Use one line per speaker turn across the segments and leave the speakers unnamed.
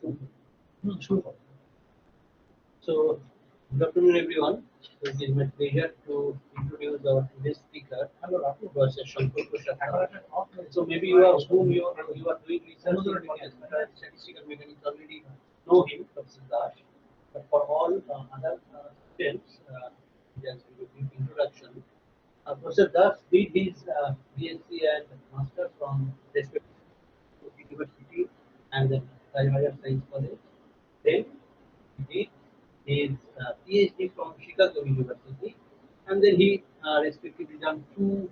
Sure. So, good afternoon, everyone. So it is my pleasure to introduce our today's speaker, Prof. Shankar P. So maybe you are doing research in statistical mechanics already know him, Professor Dash. But for all other students, just a brief introduction. Professor Das did his BSc and Master from University and then Jawaharlal Science College. Then he did his PhD from Chicago University, and then he respectively done two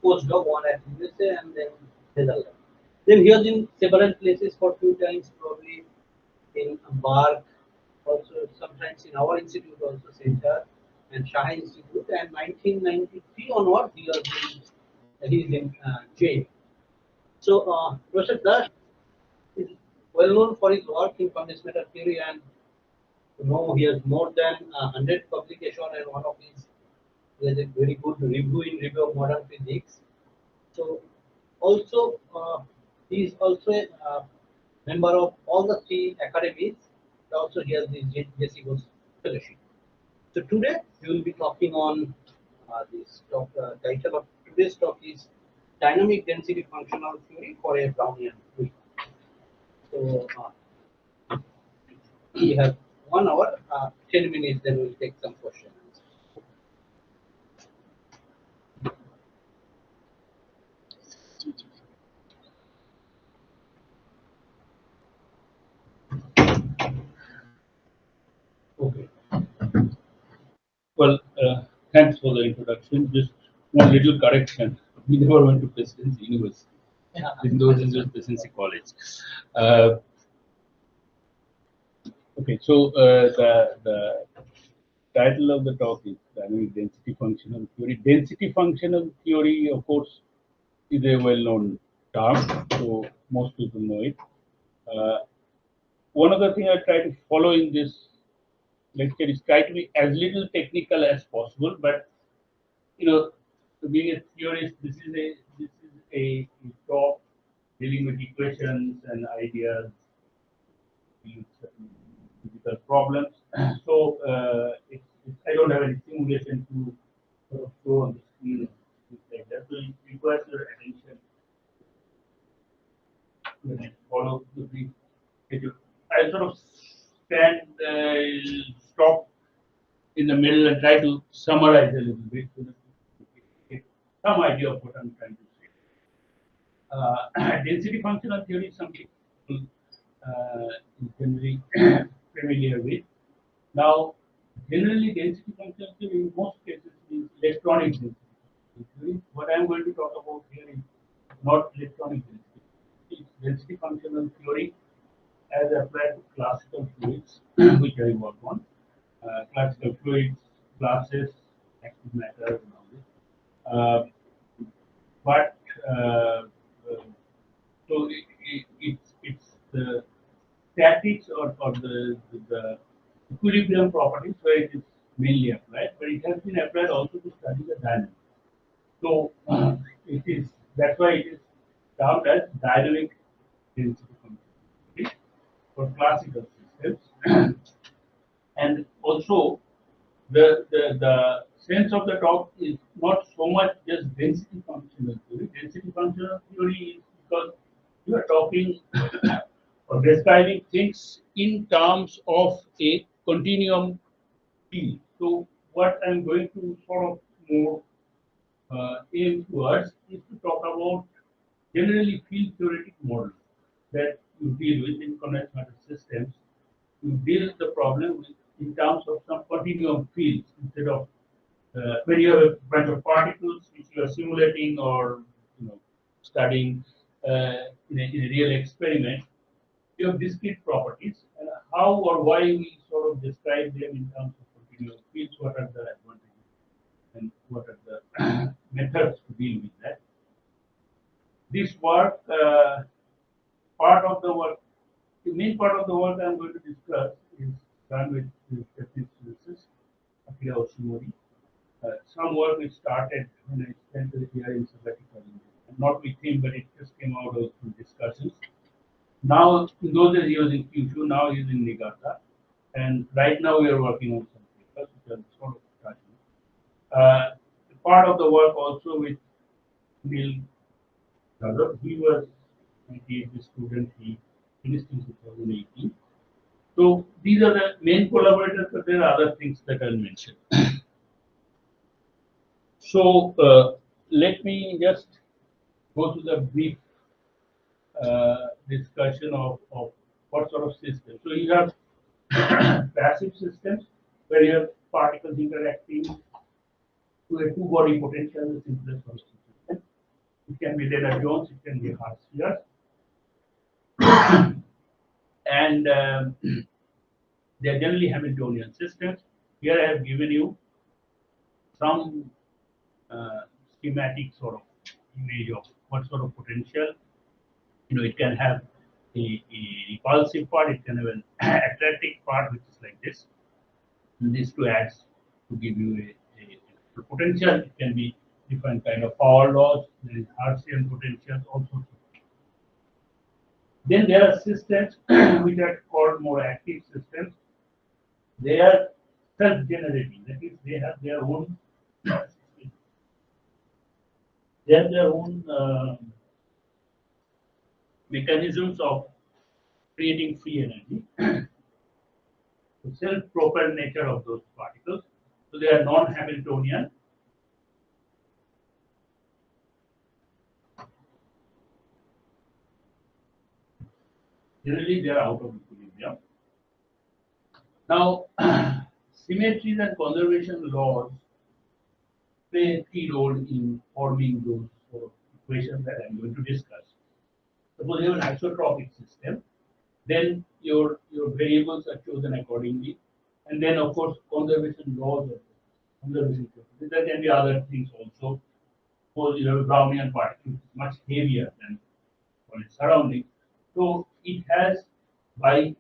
postdoc, one at USA and then Netherlands. Then he was in several places for few times, probably in Bark, also sometimes in our institute also center and Shah Institute. And 1993 onward, he is in jail. So Professor Das is well known for his work in condensed matter theory, and he has more than 100 publications, and one of his he has a very good review of modern physics. So also he is also a member of all the three academies. Also he has the J.C. Bose fellowship. So today we will be talking on this title of today's talk is dynamic density functional theory for a Brownian fluid. So we have 1 hour, 10 minutes, then we'll take some questions.
Okay. Well, thanks for the introduction. Just one little correction. We never went to Presidency University.
Yeah.
In those days, it was Presidency College. Uh, okay, so the title of the talk is Dynamic Density Functional Theory. Density functional theory, of course, is a well-known term, so most people know it. One other thing I try to follow in this lecture is try to be as little technical as possible, but being a theorist, this is a talk dealing with equations and ideas, dealing with certain physical problems. So I don't have any simulation to sort of show on the screen things like that. So it requires your attention when I follow the brief schedule. I sort of stop in the middle and try to summarize a little bit so that you get some idea of what I'm trying to say. Density functional theory is something people is generally familiar with. Now, generally, density functional theory in most cases is electronic density theory. What I'm going to talk about here is not electronic density. It's density functional theory as applied to classical fluids, which I work on. Classical fluids, gases, active matter, and all this. But so it's the statics or the equilibrium properties where it is mainly applied, but it has been applied also to study the dynamics. So it is that's why it is termed as dynamic density function for classical systems. And also the sense of the talk is not so much just density functional theory. Density functional theory is because you are talking or describing things in terms of a continuum field. So what I'm going to sort of more aim towards is to talk about generally field theoretic models that you deal with in condensed matter systems. You deal with the problem in terms of some continuum fields instead of when you have a bunch of particles which you are simulating or studying in a real experiment. You have discrete properties and how or why we sort of describe them in terms of continuum fields. What are the advantages and what are the methods to deal with that? This work, part of the work, the main part of the work I'm going to discuss is done with physicists, Akira Oshimori. Some work we started when I spent a year in sabbatical, not with him, but it just came out of some discussions. Now, in those days he was in Kyushu, now he's in Niigata, and right now we are working on some papers which are sort of touching. Part of the work also with Neil Yadav, he was my PhD student, he finished in 2018. So these are the main collaborators, but there are other things that I'll mention. So let me just go to the brief discussion of what sort of system. So you have passive systems where you have particles interacting to a two-body potential, the simplest sort of system. It can be Data Jones, it can be hard spheres. And they are generally Hamiltonian systems. Here I have given you some schematic sort of image of what sort of potential. It can have a repulsive part, it can have an atlantic part, which is like this. And these two adds to give you a potential. It can be different kind of power laws. There is Hertzian potential also. Then there are systems which are called more active systems. They are self-generating. That is, they have their own. They have their own mechanisms of creating free energy. The self-propelled nature of those particles. So they are non-Hamiltonian. Generally, they are out of equilibrium. Now, symmetries and conservation laws play a key role in forming those sort of equations that I'm going to discuss. Suppose you have an isotropic system, then your variables are chosen accordingly, and then of course conservation laws of conservation. There can be other things also. Suppose you have a Brownian particle, which is much heavier than what its surroundings, so it has, by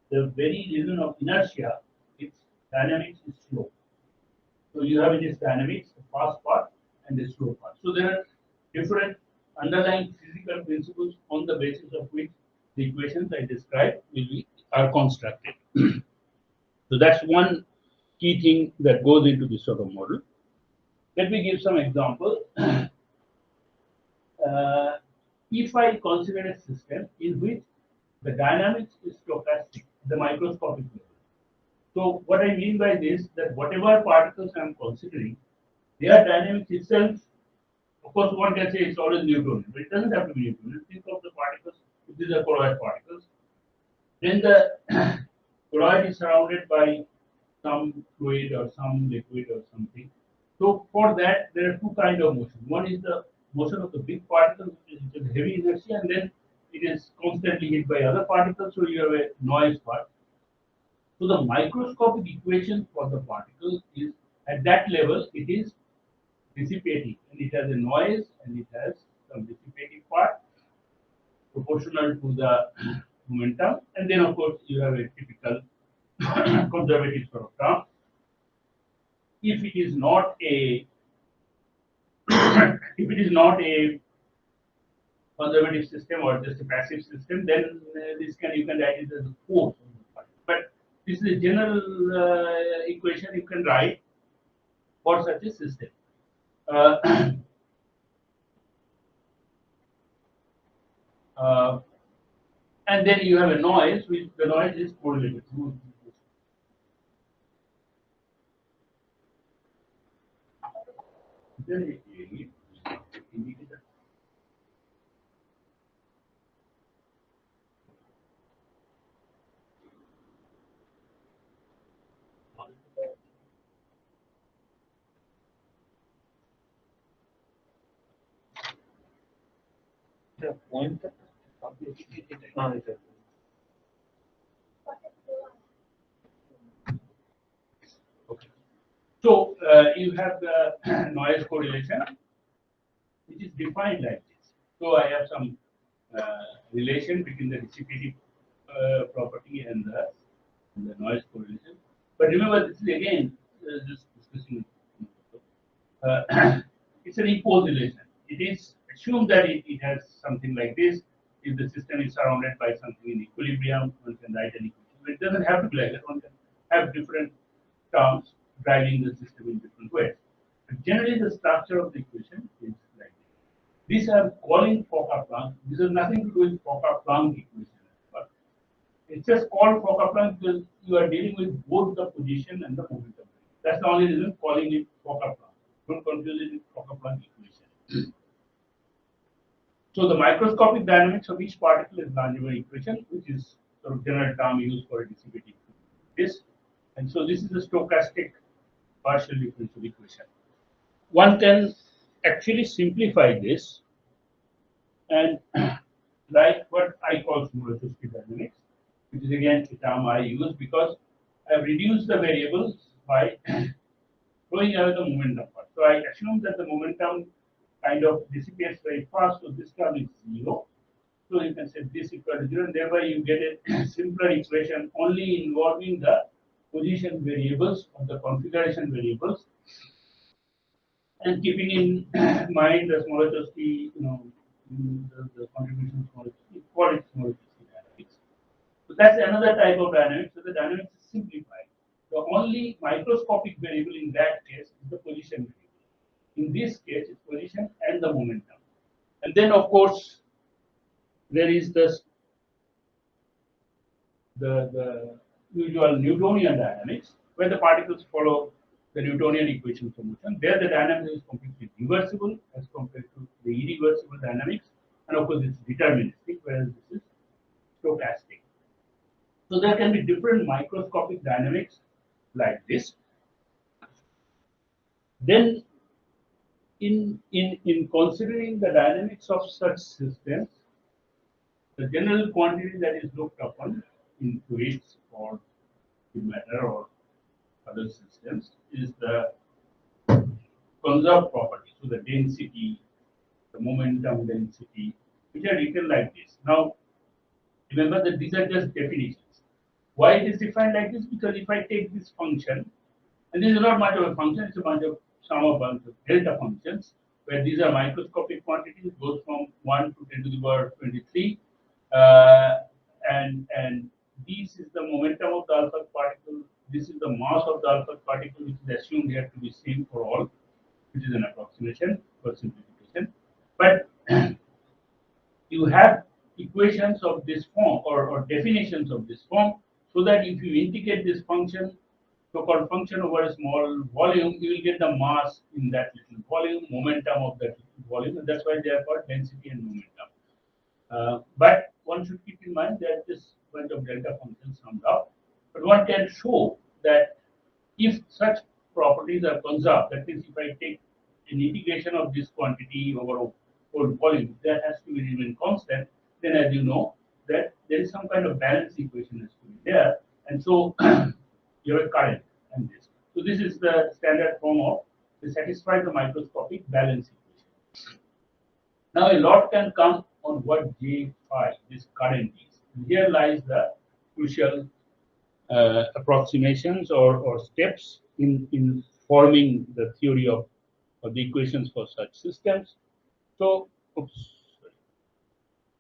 the very reason of inertia, its dynamics is slow. So you have in its dynamics the fast part and the slow part. So there are different underlying physical principles on the basis of which the equations I described are constructed. So that's one key thing that goes into this sort of model. Let me give some example. If I consider a system in which the dynamics is stochastic, the microscopic level. So what I mean by this, that whatever particles I am considering, their dynamics itself, of course, one can say it's always Newtonian, but it doesn't have to be Newtonian. Think of the particles, if these are colloid particles, then the colloid is surrounded by some fluid or some liquid or something. So for that, there are two kinds of motion. One is the motion of the big particle, which is heavy inertia, and then it is constantly hit by other particles, so you have a noise part. So the microscopic equation for the particle is, at that level, it is dissipating, and it has a noise and it has some dissipating part proportional to the momentum, and then of course you have a typical conservative sort of term. If it is not a if it is not a conservative system or just a passive system, then this can you can write it as a force. But this is a general equation you can write for such a system. Uh, uh, and then you have a noise, which the noise is correlated.
The pointer.
Okay. So you have the noise correlation, which is defined like this. So I have some relation between the dissipative property and the noise correlation. But remember, this is again just discussing. It's an equal relation. It is assumed that it has something like this. if the system is surrounded by something in equilibrium, one can write an equation. But it doesn't have to be like that. One can have different terms driving the system in different ways. But generally, the structure of the equation is like this. These are calling Fokker-Planck. This has nothing to do with Fokker-Planck equation. But it's just called Fokker-Planck because you are dealing with both the position and the momentum. That's the only reason calling it Fokker-Planck. Don't confuse it with Fokker-Planck equation. So the microscopic dynamics of each particle is Langevin equation, which is sort of general term used for a dissipating this. And so this is a stochastic partial differential equation. One can actually simplify this and write what I call Smolensky dynamics, which is again a term I use because I've reduced the variables by throwing away the momentum part. So I assume that the momentum kind of dissipates very fast, so this term is 0. So you can say this equal to 0, and thereby you get a simpler equation only involving the position variables or the configuration variables, and keeping in mind the Smolensky, the contribution of Smolensky, what is Smolensky dynamics. So that's another type of dynamics. So the dynamics is simplified. The only microscopic variable in that case is the position variable. In this case, it's position and the momentum. And then, of course, there is the usual Newtonian dynamics, where the particles follow the Newtonian equation for motion. There, the dynamics is completely reversible as compared to the irreversible dynamics, and of course, it's deterministic, whereas this is stochastic. So there can be different microscopic dynamics like this. Then, in considering the dynamics of such systems, the general quantity that is looked upon in fluids or in matter or other systems is the conserved property. So the density, the momentum density, which are written like this. Now, remember that these are just definitions. Why it is defined like this? Because if I take this function, and this is not much of a function, it's a bunch of sum of bunch of delta functions, where these are microscopic quantities, goes from 1 to 10 to the power 23, and this is the momentum of the alpha particle. This is the mass of the alpha particle, which is assumed here to be same for all, which is an approximation for simplification. But you have equations of this form or definitions of this form, so that if you integrate this function, so-called function over a small volume, you will get the mass in that little volume, momentum of that little volume, and that's why they are called density and momentum. But one should keep in mind that this bunch of delta functions summed up, but one can show that if such properties are conserved, that means if I take an integration of this quantity over a whole volume, that has to remain constant, then as you know, that there is some kind of balance equation has to be there, and so you have a current and this. So this is the standard form of to satisfy the microscopic balance equation. Now a lot can come on what J phi, this current is. Here lies the crucial approximations or steps in forming the theory of the equations for such systems. So,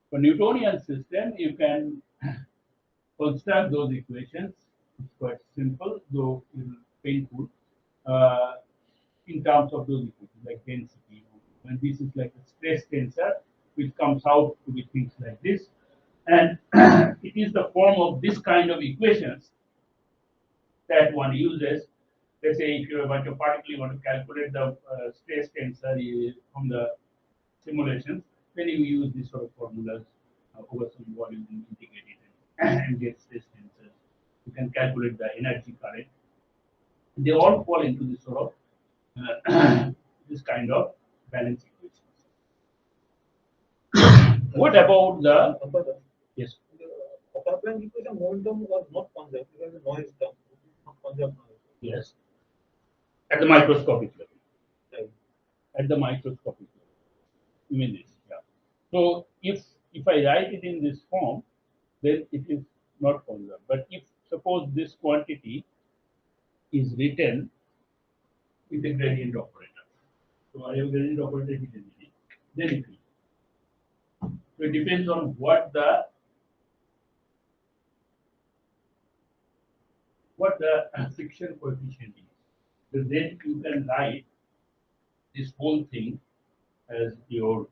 for Newtonian system, you can construct those equations. It's quite simple, though painful, uh, in terms of those equations, like density. And this is like a stress tensor, which comes out to be things like this. And it is the form of this kind of equations that one uses. Let's say if you have a bunch of particles, you want to calculate the stress tensor from the simulations, then you use these sort of formulas over some volume and integrate it and get stress tensors. You can calculate the energy current. They all fall into this sort of this kind of balance equations. What about the yes?
The Kaplan equation momentum was not conserved because the noise term. Not conserved noise.
Yes, at the microscopic level.
Right.
At the microscopic level. You mean this? Yeah. So if I write it in this form, then it is not conserved. But if suppose this quantity is written with a gradient operator, so I have gradient operator hidden in it, then it will. So it depends on what the friction coefficient is. So then you can write this whole thing as your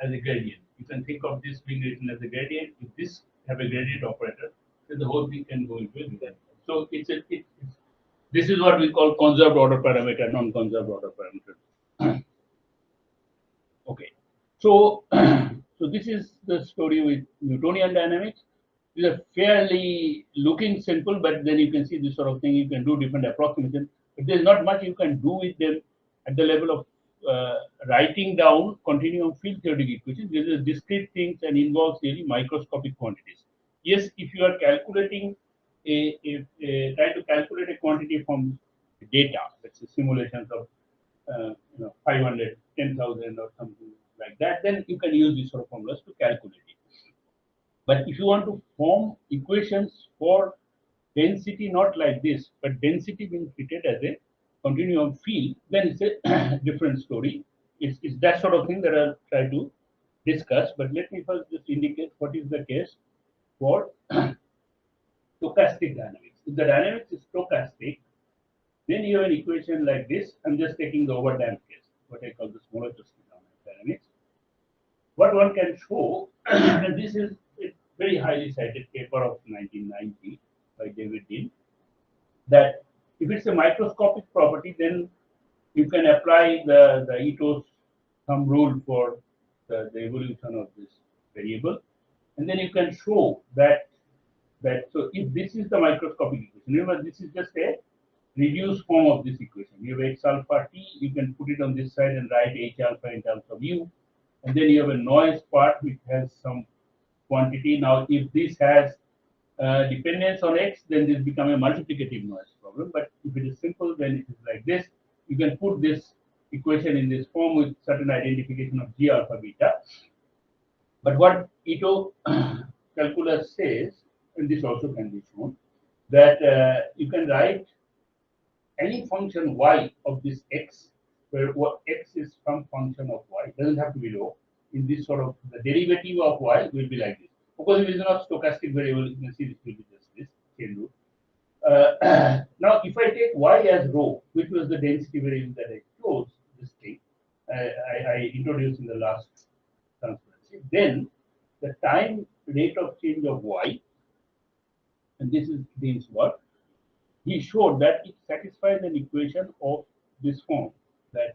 as a gradient. You can think of this being written as a gradient. If this have a gradient operator, then the whole thing can go into a gradient. So this is what we call conserved order parameter, non-conserved order parameter. Okay. So, so this is the story with Newtonian dynamics. These are fairly looking simple, but then you can see this sort of thing. You can do different approximations, but there's not much you can do with them at the level of writing down continuum field theoretic equations. These are discrete things and involves really microscopic quantities. Yes, if you are calculating try to calculate a quantity from data, let's say simulations of 500, 10,000 or something like that, then you can use these sort of formulas to calculate it. But if you want to form equations for density, not like this, but density being treated as a continuum field, then it's a different story. It's that sort of thing that I'll try to discuss. But let me first just indicate what is the case for stochastic dynamics. If the dynamics is stochastic, then you have an equation like this. I'm just taking the overdamped case, what I call the smaller dynamics. What one can show, and this is a very highly cited paper of 1990 by David Dean, that if it's a microscopic property, then you can apply the Ito's thumb rule for the evolution of this variable, and then you can show that so if this is the microscopic equation, remember this is just a reduced form of this equation. You have x alpha t, you can put it on this side and write h alpha in terms of u, and then you have a noise part which has some quantity. Now, if this has dependence on x, then this becomes a multiplicative noise problem. But if it is simple, then it is like this. You can put this equation in this form with certain identification of g alpha beta. But what Ito calculus says, and this also can be shown, that you can write any function y of this x, where what x is some function of y, doesn't have to be low. In this sort of the derivative of y will be like this. Because it is not stochastic variable, you can see this will be just this chain rule. Now, if I take y as rho, which was the density variable that I chose, this thing, I introduced in the last transparency, then the time rate of change of y, and this is Dean's work, he showed that it satisfies an equation of this form, that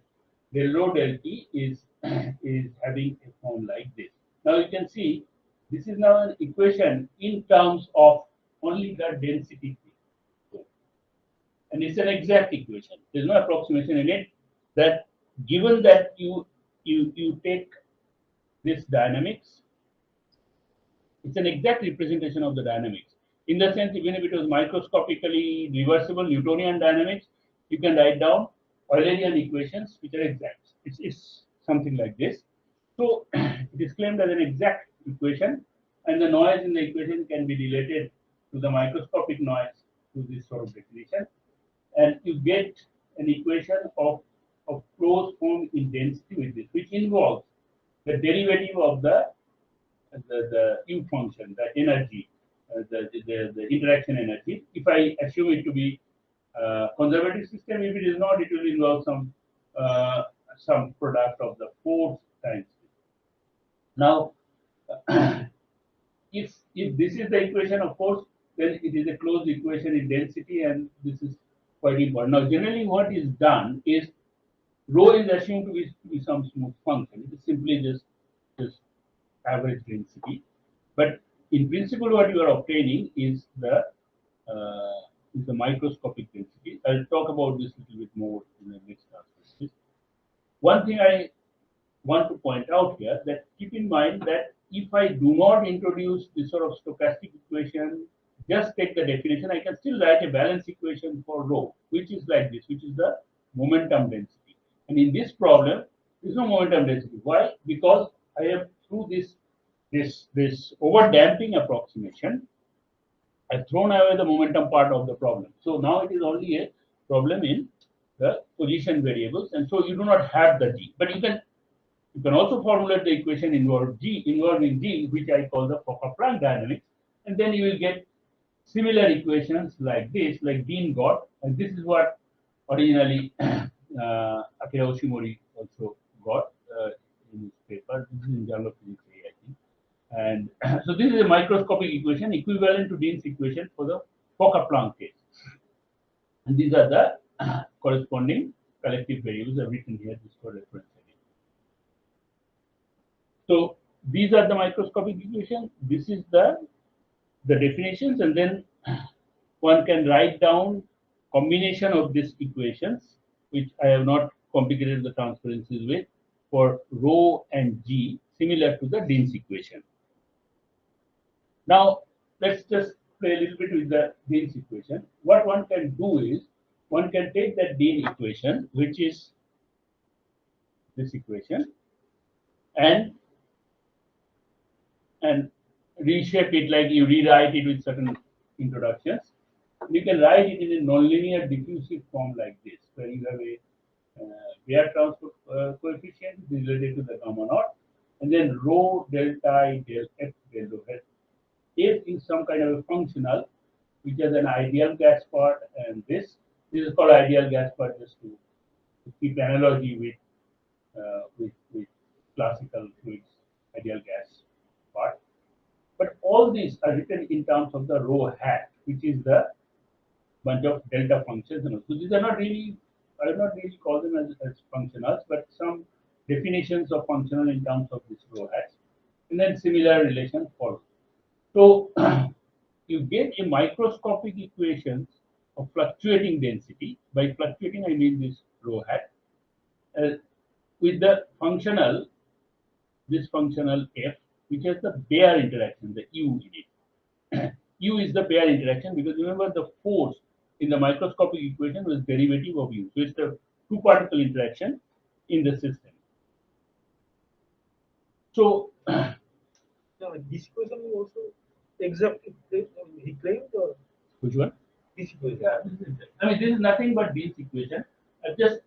del rho del t is is having a form like this. Now you can see this is now an equation in terms of only the density, and it's an exact equation. There's no approximation in it. That given that you take this dynamics, it's an exact representation of the dynamics. In the sense, even if it was microscopically reversible Newtonian dynamics, you can write down Eulerian equations which are exact. It's something like this. So it is claimed as an exact equation, and the noise in the equation can be related to the microscopic noise to this sort of definition, and you get an equation of closed form in density with this, which involves the derivative of the U function, the energy, the interaction energy. If I assume it to be conservative system, if it is not, it will involve some product of the force times. Now, if this is the equation of force, then it is a closed equation in density, and this is quite important. Now, generally, what is done is rho is assumed to be some smooth function. It is simply just average density. But in principle, what you are obtaining is the microscopic density. I'll talk about this a little bit more in the next class. One thing I want to point out here, that keep in mind that if I do not introduce this sort of stochastic equation, just take the definition, I can still write a balance equation for rho, which is like this, which is the momentum density. And in this problem, there is no momentum density. Why? Because I have, through this over damping approximation, I've thrown away the momentum part of the problem. So now it is only a problem in the position variables, and so you do not have the g. But you can You can also formulate the equation involving G, which I call the Fokker-Planck dynamics, and then you will get similar equations like this, like Dean got, and this is what originally Akira Oshimori also got in his paper. This is in Journal of Physics A, I think. And so this is a microscopic equation equivalent to Dean's equation for the Fokker-Planck case. And these are the corresponding collective variables I've written here just for reference again. So these are the microscopic equations. This is the definitions, and then one can write down combination of these equations, which I have not complicated the transparencies with, for rho and G, similar to the Dean's equation. Now, let's just play a little bit with the Dean's equation. What one can do is, one can take that Dean equation, which is this equation, and reshape it, like you rewrite it with certain introductions. You can write it in a nonlinear diffusive form like this, where you have a Bayer transport coefficient related to the gamma naught, and then rho delta I del F del rho F. F is some kind of a functional, which is an ideal gas part, and this is called ideal gas part just to keep analogy with classical fluids ideal gas part. But all these are written in terms of the rho hat, which is the bunch of delta functions. So these are not really, I would not really call them as functionals, but some definitions of functional in terms of this rho hat. And then similar relation follows. So you get a microscopic equations of fluctuating density. By fluctuating, I mean this rho hat. With the functional, this functional f, which has the Bayer interaction, the u in it. U is the Bayer interaction, because remember the force in the microscopic equation was derivative of u. So it's the two particle interaction in the system. So
this equation is also exactly he claimed, or
which one?
this equation.
Yeah, I mean, this is nothing but this equation. I've just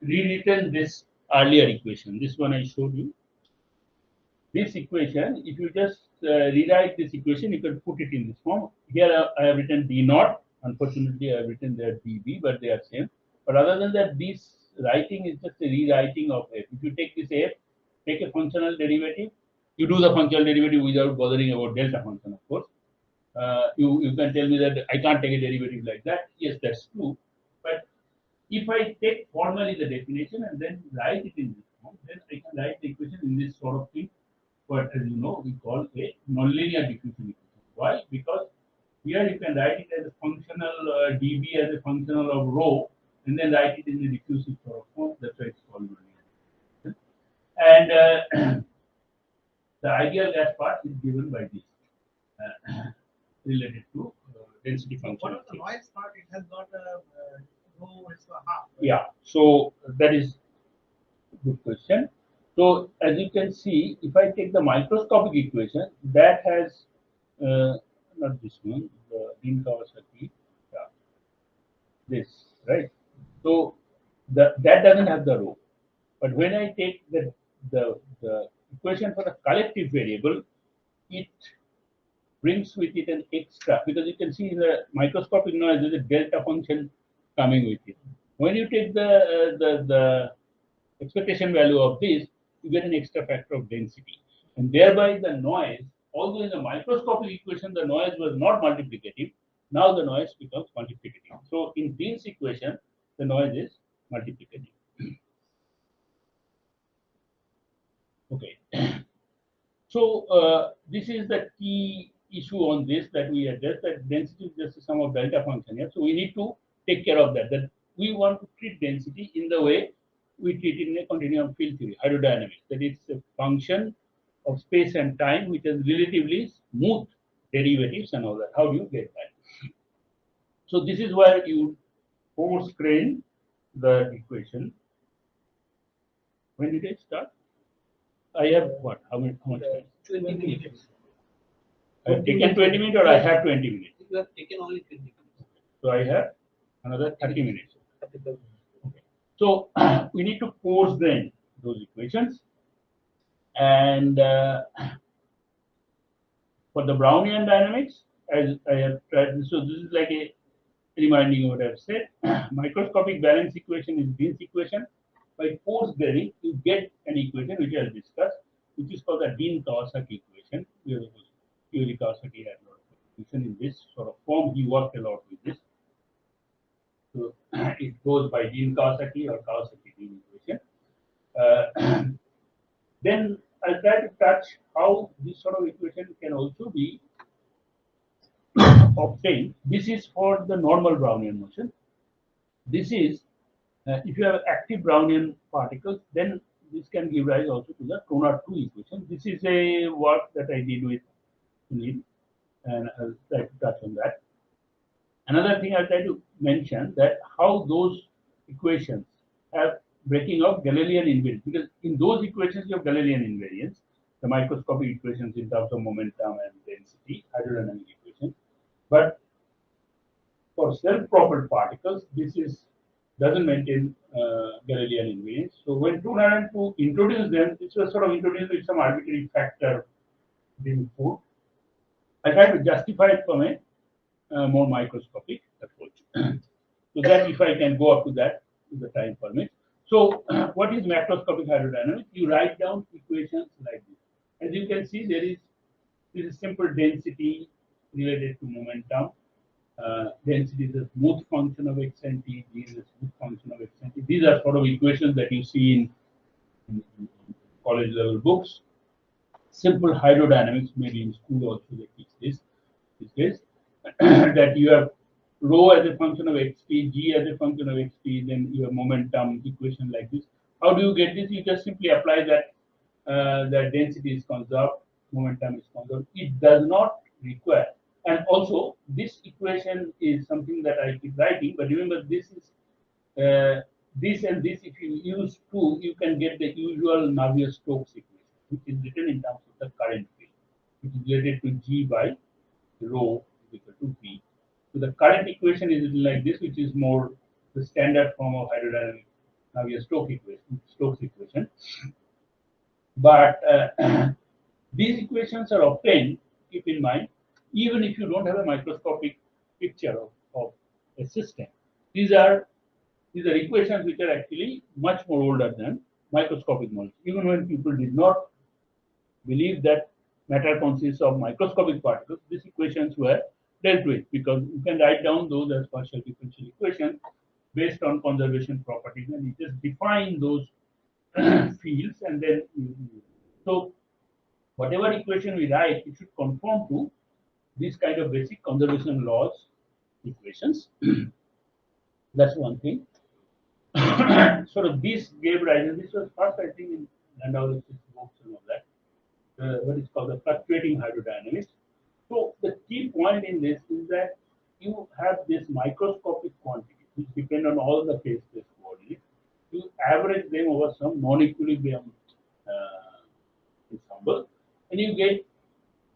rewritten this earlier equation. This one I showed you. This equation, if you just rewrite this equation, you can put it in this form. Here I have written d naught. Unfortunately, I have written there db, but they are same. But other than that, this writing is just a rewriting of f. If you take this f, take a functional derivative. You do the functional derivative without bothering about delta function, of course. You can tell me that I can't take a derivative like that. Yes, that's true. But if I take formally the definition and then write it in this form, then I can write the equation in this sort of thing. But as you know, we call a nonlinear diffusion equation. Why? Because here you can write it as a functional dB as a functional of rho, and then write it in the diffusive sort of form. That's why it's called nonlinear. And the ideal gas part is given by this related to density function.
What is the noise part? It has got a rho, it's a half. Right?
Yeah, so that is a good question. So as you can see, if I take the microscopic equation, that has not this one, the Dean Kawasaki, yeah, this, right? So that doesn't have the rho. But when I take the equation for the collective variable, it brings with it an extra, because you can see in the microscopic noise there's a delta function coming with it. When you take the expectation value of this, you get an extra factor of density, and thereby the noise, although in the microscopic equation the noise was not multiplicative, now the noise becomes multiplicative. So in Dean's equation, the noise is multiplicative. Okay. So this is the key issue on this that we address, that density is just a sum of delta function here. So we need to take care of that. That we want to treat density in the way we treat it in a continuum field theory, hydrodynamics. That it's a function of space and time which has relatively smooth derivatives and all that. How do you get that? So this is where you force grain the equation. When did I start? I have what? How much time?
20 minutes.
I have taken 20 minutes, or I have 20 minutes?
You have taken only 20 minutes.
So I have another 30 minutes.
35 minutes.
Okay. So we need to force grain those equations. And for the Brownian dynamics, as I have tried, so this is like a reminding what I've said. Microscopic balance equation is Green's equation. By force bearing, you get an equation which I'll discuss, which is called the Dean-Kawasaki equation. Theory Kawasaki had a lot of equation in this sort of form. He worked a lot with this. So it goes by Dean-Kawasaki or Kawasaki-Dean equation. Uh, then I'll try to touch how this sort of equation can also be obtained. This is for the normal Brownian motion. This is if you have active Brownian particles, then this can give rise also to the Kroner 2 equation. This is a work that I did with Sunil, and I'll try to touch on that. Another thing I'll try to mention that how those equations have breaking of Galilean invariance, because in those equations you have Galilean invariance, the microscopic equations in terms of momentum and density, hydrodynamic equations. But for self-propelled particles, this is doesn't maintain Galilean invariance. So when 202 introduced them, this was sort of introduced with some arbitrary factor being put. I tried to justify it from a more microscopic approach. So that if I can go up to that, if the time permits. So what is macroscopic hydrodynamics? You write down equations like this. As you can see, this is simple density related to momentum. Density is a smooth function of x and t. G is a smooth function of x and t. These are sort of equations that you see in college level books. Simple hydrodynamics, maybe in school also they teach this. This is that you have rho as a function of xt, g as a function of xt, then you have momentum equation like this. How do you get this? You just simply apply that the density is conserved, momentum is conserved. It does not require. And also, this equation is something that I keep writing, but remember this is this and this. If you use two, you can get the usual Navier-Stokes equation, which is written in terms of the current field, which is related to G by rho is equal to P. So the current equation is written like this, which is more the standard form of hydrodynamic Navier-Stokes equation. Stokes equation. But these equations are obtained, keep in mind, even if you don't have a microscopic picture of a system. These are equations which are actually much more older than microscopic knowledge. Even when people did not believe that matter consists of microscopic particles, these equations were dealt with because you can write down those as partial differential equations based on conservation properties, and you just define those fields and then so whatever equation we write, it should conform to these kind of basic conservation laws equations. That's one thing. Sort of this gave rise, and this was first I think in Landauer's books and all that, what is called the fluctuating hydrodynamics. So the key point in this is that you have this microscopic quantity which depend on all the phase space coordinates. You average them over some non-equilibrium ensemble, and you get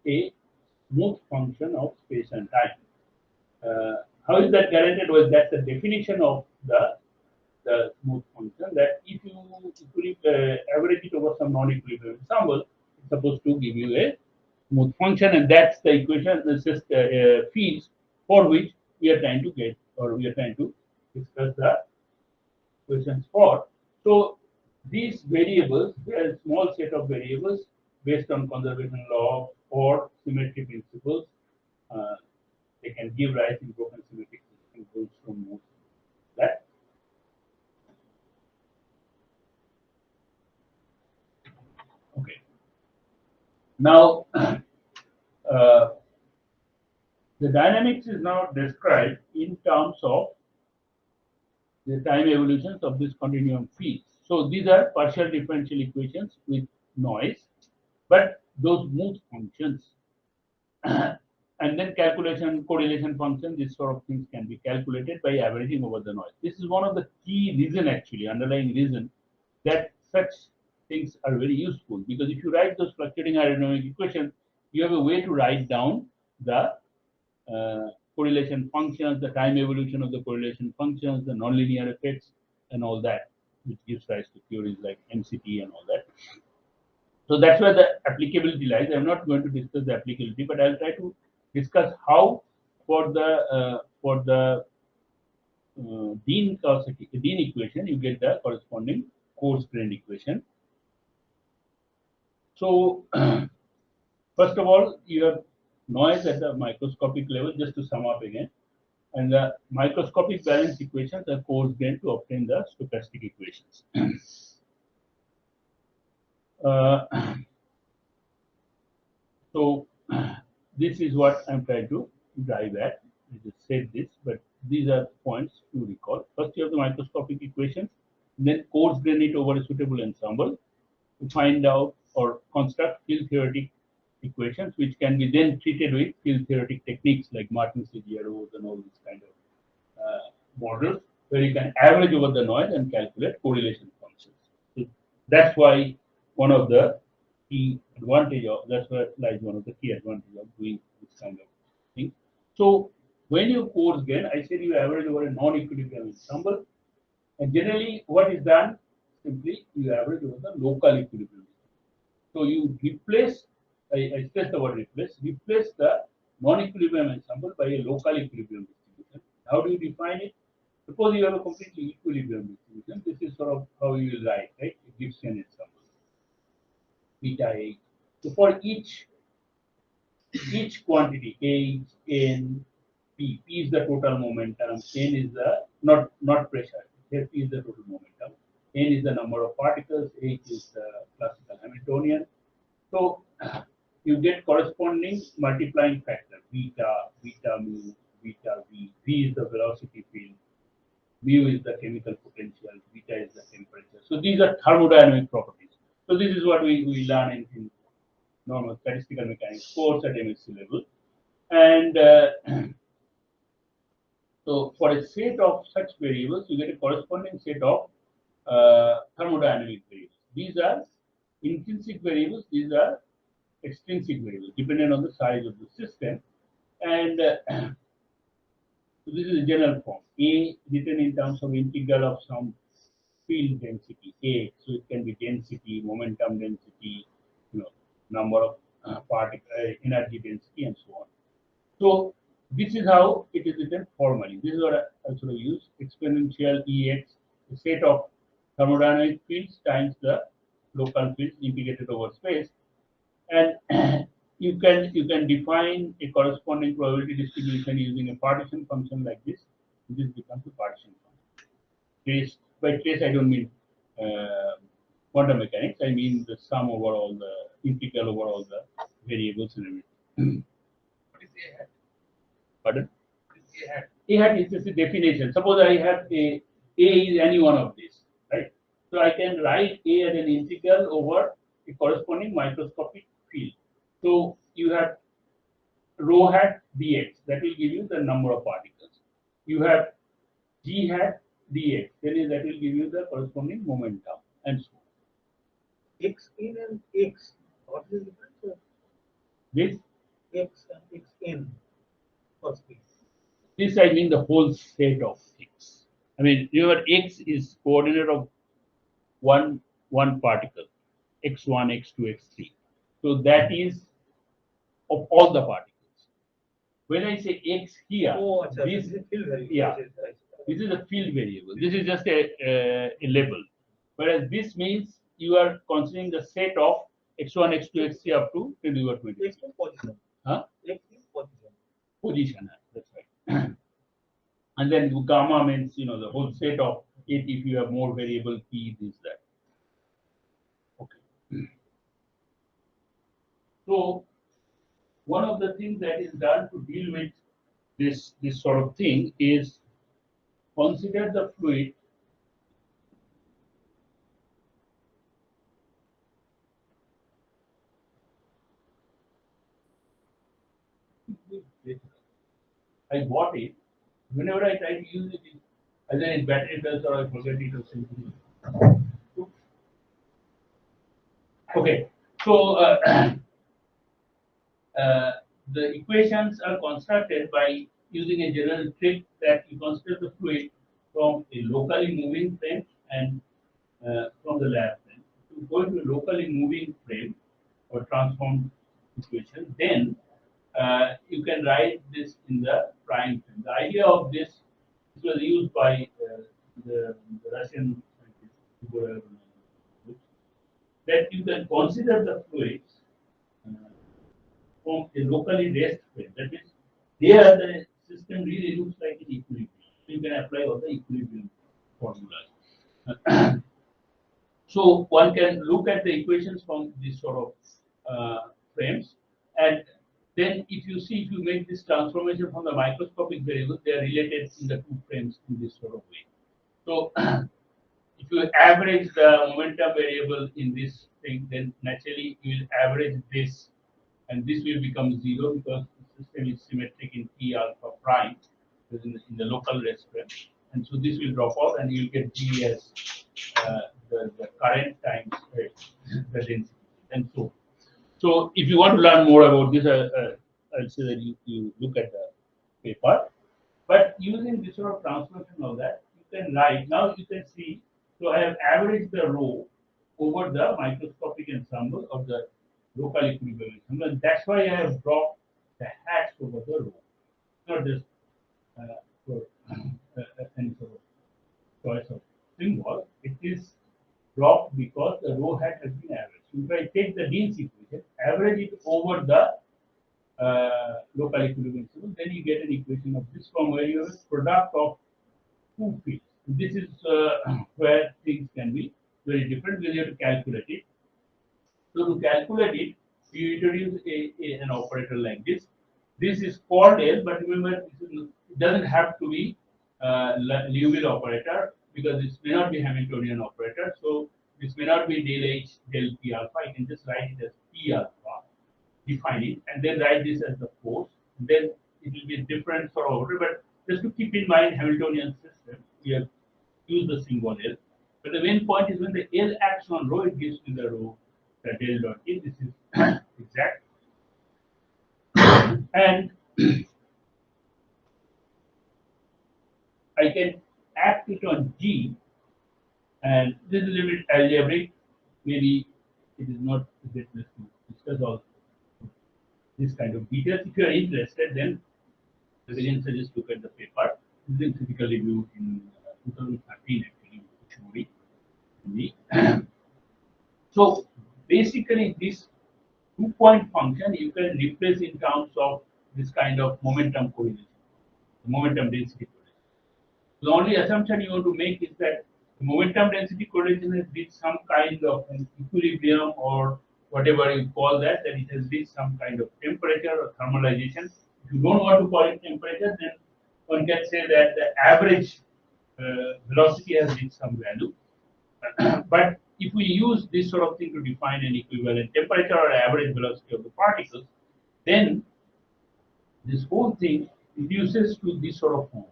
a smooth function of space and time. How is that guaranteed? Well, that's the definition of the smooth function. That if you average it over some non-equilibrium ensemble, it's supposed to give you a smooth function, and that's the equation. This is the fields for which we are trying to get, or we are trying to discuss the equations for. So these variables, they are a small set of variables based on conservation law or symmetry principles. Uh, they can give rise in broken symmetric systems goes from most that. Okay. Now the dynamics is now described in terms of the time evolutions of this continuum fields. So these are partial differential equations with noise, but those smooth functions and then calculation, correlation function, this sort of things can be calculated by averaging over the noise. This is one of the key reason actually, underlying reason that such things are very useful because if you write those fluctuating aerodynamic equations, you have a way to write down the correlation functions, the time evolution of the correlation functions, the nonlinear effects, and all that, which gives rise to theories like MCT and all that. So that's where the applicability lies. I'm not going to discuss the applicability, but I'll try to discuss how for the Dean equation you get the corresponding coarse grained equation. So first of all, you have noise at the microscopic level. Just to sum up again, and the microscopic balance equations are coarse grained to obtain the stochastic equations. uh, So this is what I'm trying to drive at. I just said this, but these are points to recall. First, you have the microscopic equations, then coarse grain it over a suitable ensemble to find out or construct field theoretic equations, which can be then treated with field theoretic techniques like Martin-Cegiaros and all these kind of models, where you can average over the noise and calculate correlation functions. So that's why one of the key advantage of that's where lies one of the key advantage of doing this kind of thing. So when you coarse grain, I said you average over a non-equilibrium ensemble, and generally what is done simply you average over the local equilibrium. So you replace, I stress the word replace the non-equilibrium ensemble by a local equilibrium distribution. How do you define it? Suppose you have a completely equilibrium distribution. This is sort of how you will write, right? It gives you an ensemble, beta A. So for each quantity, H, N, P, P is the total momentum, N is the not pressure. Here P is the total momentum, N is the number of particles, H is the classical Hamiltonian. So you get corresponding multiplying factor beta mu, beta v. V is the velocity field, mu is the chemical potential, beta is the temperature. So these are thermodynamic properties. So this is what we learn in normal statistical mechanics course at MSc level. And so for a set of such variables, you get a corresponding set of thermodynamic variables. These are intrinsic variables. These are extrinsic variables, depending on the size of the system. And so this is a general form. A written in terms of integral of some field density A. So it can be density, momentum density, number of particle energy density, and so on. So this is how it is written formally. This is what I sort of use exponential Ex, the set of thermodynamic fields times the local fields integrated over space, and you can define a corresponding probability distribution using a partition function like this. This becomes a partition function. Trace by trace, I don't mean quantum mechanics. I mean the sum over all the integral over all the variables and everything.
What is A hat?
Pardon?
What is A hat?
A hat is just a definition. Suppose I have A is any one of these, right? So I can write A as an integral over a corresponding microscopic field. So you have rho hat dx, that will give you the number of particles. You have g hat dx, then that will give you the corresponding momentum, and so on.
X in and X. What is the difference?
This
X and X in for space.
this I mean the whole set of things. I mean your x is coordinate of one particle, x1, x2, x3. So that is of all the particles. When I say x here,
Oh,
this
is a field variable.
yeah, this is a field variable. This is just a label. Whereas this means you are considering the set of x1, x2, x3 up to 10 to the power 20.
X in position.
Huh?
X in position.
Position. That's right. And then gamma means the whole set of it. If you have more variable p, this that. Okay. So one of the things that is done to deal with this sort of thing is consider the fluid. I bought it. Whenever I try to use it, either its battery fails or I forget it or something. Okay, so the equations are constructed by using a general trick that you consider the fluid from a locally moving frame and from the lab frame. to go into a locally moving frame or transformed equation, then you can write this in the prime frame. The idea of this was used by the Russian scientist that you can consider the fluids uh, from a locally rest frame. That is, there the system really looks like an equilibrium. You can apply all the equilibrium formulas. So one can look at the equations from this sort of frames, and then if you see, if you make this transformation from the microscopic variables, they are related in the two frames in this sort of way. So if you average the momentum variable in this thing, then naturally you will average this, and this will become zero because the system is symmetric in P alpha prime in the local rest frame, and so this will drop off, and you will get G as the current times the density, and so. So if you want to learn more about this, I'll say that you look at the paper. But using this sort of transformation of that, you can write. Now you can see. So I have averaged the rho over the microscopic ensemble of the local equilibrium ensemble, and that's why I have dropped the hats over the rho, not just for any sort of choice of symbol. It is dropped because the rho hat has been averaged. So if I take the Dean's equation, average it over the local equilibrium symbol, then you get an equation of this form where you have a product of two fields. This is where things can be very different because you have to calculate it. So to calculate it, you introduce an operator like this. This is called L, but remember it doesn't have to be Liouville operator because this may not be Hamiltonian operator. So this may not be del H del P alpha. I can just write it as P alpha, define it, and then write this as the force. Then it will be a different sort of order. But just to keep in mind Hamiltonian system, we have used the symbol L. But the main point is when the L acts on rho, it gives me the rho, the del dot A. This is exact. And I can act it on G, and this is a little bit algebraic. Maybe it is not a bit less to discuss all this kind of details. If you are interested, then I will suggest look at the paper. This is typically viewed in 2013 actually, which movie. So basically, this two-point function you can replace in terms of this kind of momentum correlation, momentum density correlation. The only assumption you want to make is that the momentum density correlation has reached some kind of an equilibrium or whatever you call that, that it has reached some kind of temperature or thermalization. If you don't want to call it temperature, then one can say that the average velocity has reached some value. But if we use this sort of thing to define an equivalent temperature or average velocity of the particles, then this whole thing reduces to this sort of form: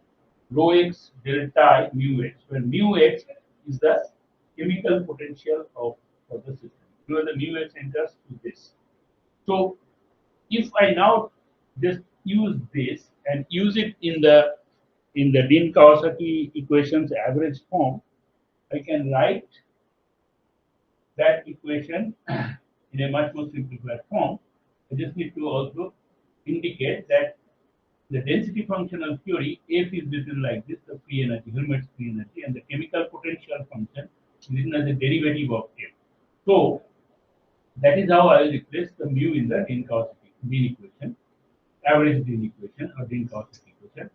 rho x delta I mu x, where mu x is the chemical potential of the system. Where the mu x enters to this. So if I now just use this and use it in the Dean-Kawasaki equations average form, I can write that equation in a much more simplified form. I just need to also indicate that the density functional theory, F is written like this, the free energy, Helmholtz free energy, and the chemical potential function is written as a derivative of F. So that is how I will replace the mu in the Dean equation, average Dean equation or Dean-Kawasaki equation.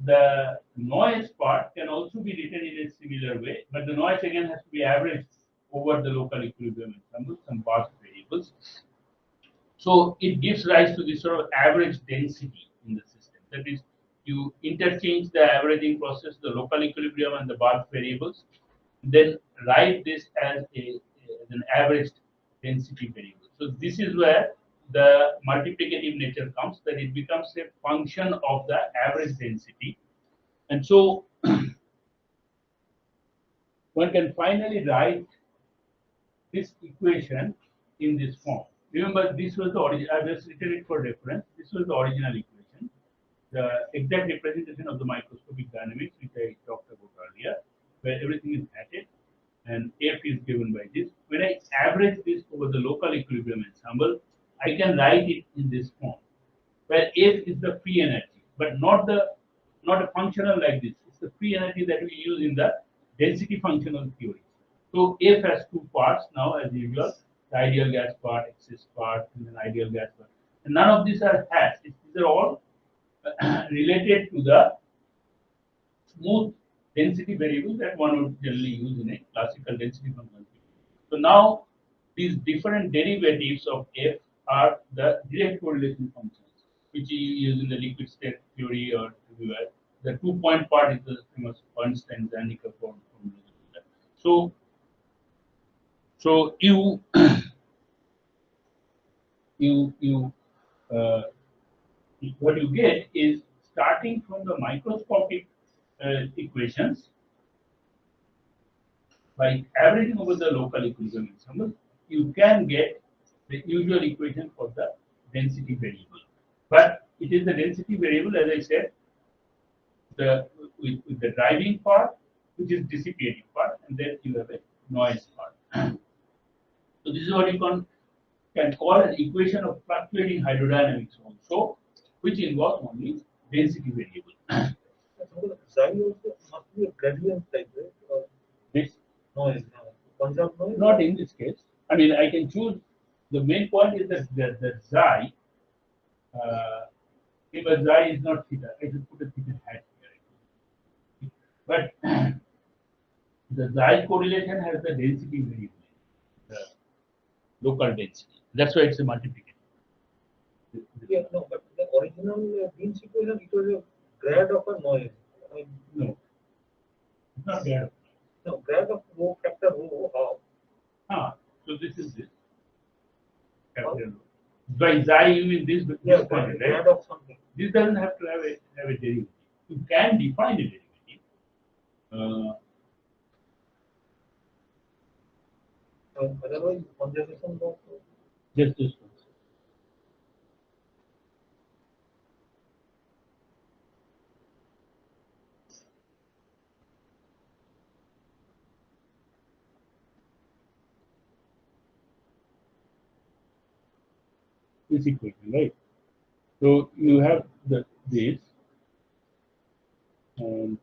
The noise part can also be written in a similar way, but the noise again has to be averaged over the local equilibrium ensemble, some Barth variables. So it gives rise to this sort of average density in the system. That is, you interchange the averaging process, the local equilibrium and the Barth variables, then write this as an averaged density variable. So this is where the multiplicative nature comes, that it becomes a function of the average density. And so one can finally write this equation in this form. Remember, this was the original. I just written it for reference. This was the original equation, the exact representation of the microscopic dynamics, which I talked about earlier, where everything is added. and F is given by this. When I average this over the local equilibrium ensemble, I can write it in this form, where F is the free energy, but not a functional like this. It's the free energy that we use in the density functional theory. So F has two parts now, as usual: the ideal gas part, excess part, and then ideal gas part. And none of these are hats. These are all related to the smooth density variable that one would generally use in a classical density function. So now these different derivatives of f are the direct correlation functions, which you use in the liquid state theory or everywhere. The 2-point part is the famous Bernstein-Zernike form. So, so you uh, what you get is, starting from the microscopic equations, by averaging over the local equilibrium ensemble, you can get the usual equation for the density variable. But it is the density variable, as I said, with the driving part, which is dissipating part, and then you have a noise part. So this is what you can call an equation of fluctuating hydrodynamics also, which involves only density variable.
Psi also must be a gradient type, right? Or
This
noise, conjunct noise?
not in this case. I mean, I can choose. The main point is that the xi, if a xi is not theta, I should put a theta hat here. But the xi correlation has the density variable, the local density. That's why it's a multiplicator.
Yeah, no, but the original Bean's equation, it was a grad of a noise. I mean,
No, it's not there.
no, grad of rho factor rho half.
So this is this. Capital. By xi, you mean this,
Yeah,
this quantity, right?
grad of something.
This doesn't have to have a derivative. You can define a derivative.
Otherwise, conservation of
Just this one. This equation, right? So you have this, and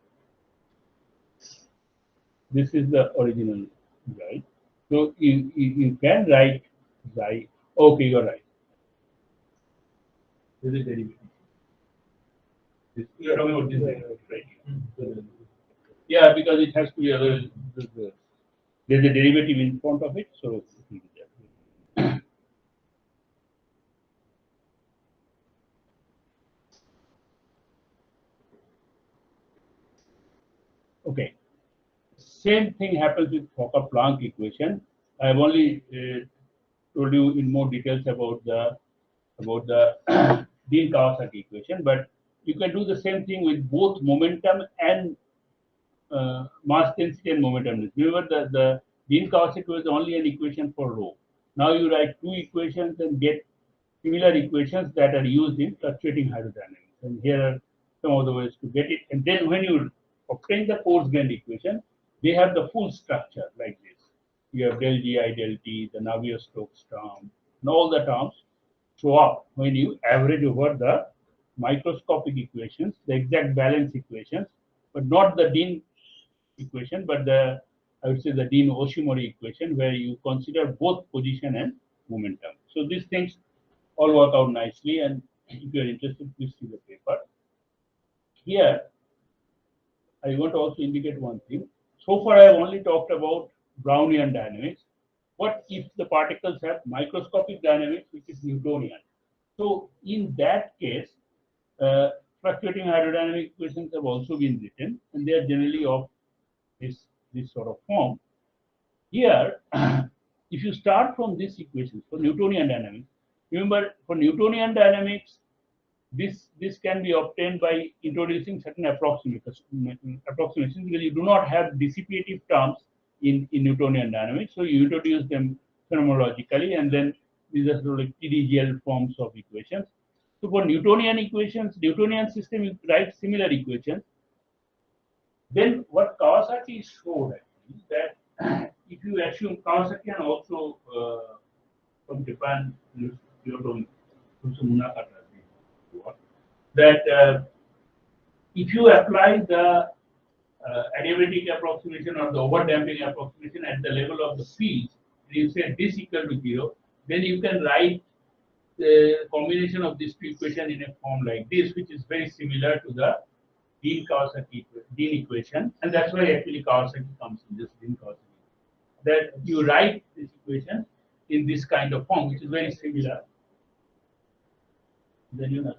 this is the original xi. So you can write xi. Okay, you're right. This is derivative. You're talking about this derivative, right? Yeah, because it has to be there's a derivative in front of it, so it will be there. Okay. Same thing happens with Fokker-Planck equation. I have only told you in more details about the Dean-Kawasaki equation, but you can do the same thing with both momentum and mass density and momentum density. Remember, the Dean-Kawasaki was only an equation for rho. Now you write two equations and get similar equations that are used in fluctuating hydrodynamics. And here are some of the ways to get it. And then when you obtain the force-grained equation, they have the full structure like this. You have del Gi, del T, the Navier-Stokes term, and all the terms show up when you average over the microscopic equations, the exact balance equations, but not the Dean equation, but I would say the Dean-Oshimori equation, where you consider both position and momentum. So these things all work out nicely, and if you are interested, please see the paper. Here, I want to also indicate one thing. So far, I have only talked about Brownian dynamics. What if the particles have microscopic dynamics, which is Newtonian? So in that case, uh, fluctuating hydrodynamic equations have also been written, and they are generally of this sort of form. Here, if you start from this equation for Newtonian dynamics, remember for Newtonian dynamics, this can be obtained by introducing certain approximations because you do not have dissipative terms in Newtonian dynamics, so you introduce them phenomenologically, and then these are sort of like TDGL forms of equations. So for Newtonian equations, Newtonian system, you write similar equations. Then what Kawasaki showed actually that if you assume Kawasaki and also from Japan, Kyoto, also Munakata, that if you apply the adiabatic approximation or the overdamping approximation at the level of the fields, you say this equal to 0, then you can write the combination of these two equations in a form like this, which is very similar to the Dean equation, and that's why actually Kawasaki comes in this Dean Kawasaki. That you write this equation in this kind of form, which is very similar. Then you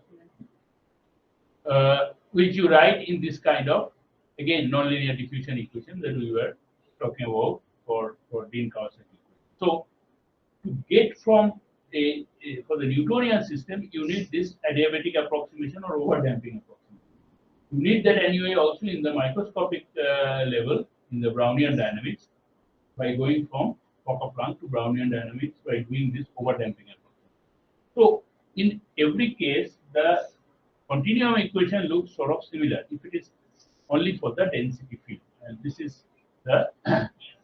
which you write in this kind of, again, nonlinear diffusion equation that we were talking about for Dean Kawasaki. So to get from for the Newtonian system, you need this adiabatic approximation or overdamping approximation. You need that anyway also in the microscopic level in the Brownian dynamics by going from Fokker-Planck to Brownian dynamics by doing this overdamping approximation. So in every case, the continuum equation looks sort of similar if it is only for the density field, and this is the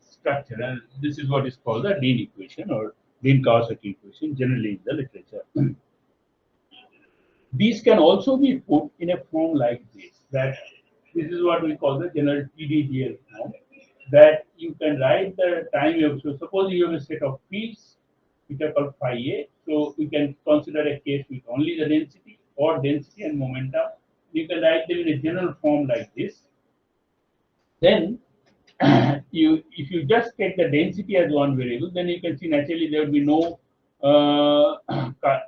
structure, and this is what is called the Dean equation or Dean-Kawasaki equation generally in the literature. These can also be put in a form like this, that this is what we call the general TDGL form, that you can write the time wave. So suppose you have a set of fields which are called phi A, so we can consider a case with only the density or density and momentum. You can write them in a general form like this. Then if you just take the density as one variable, then you can see naturally there will be no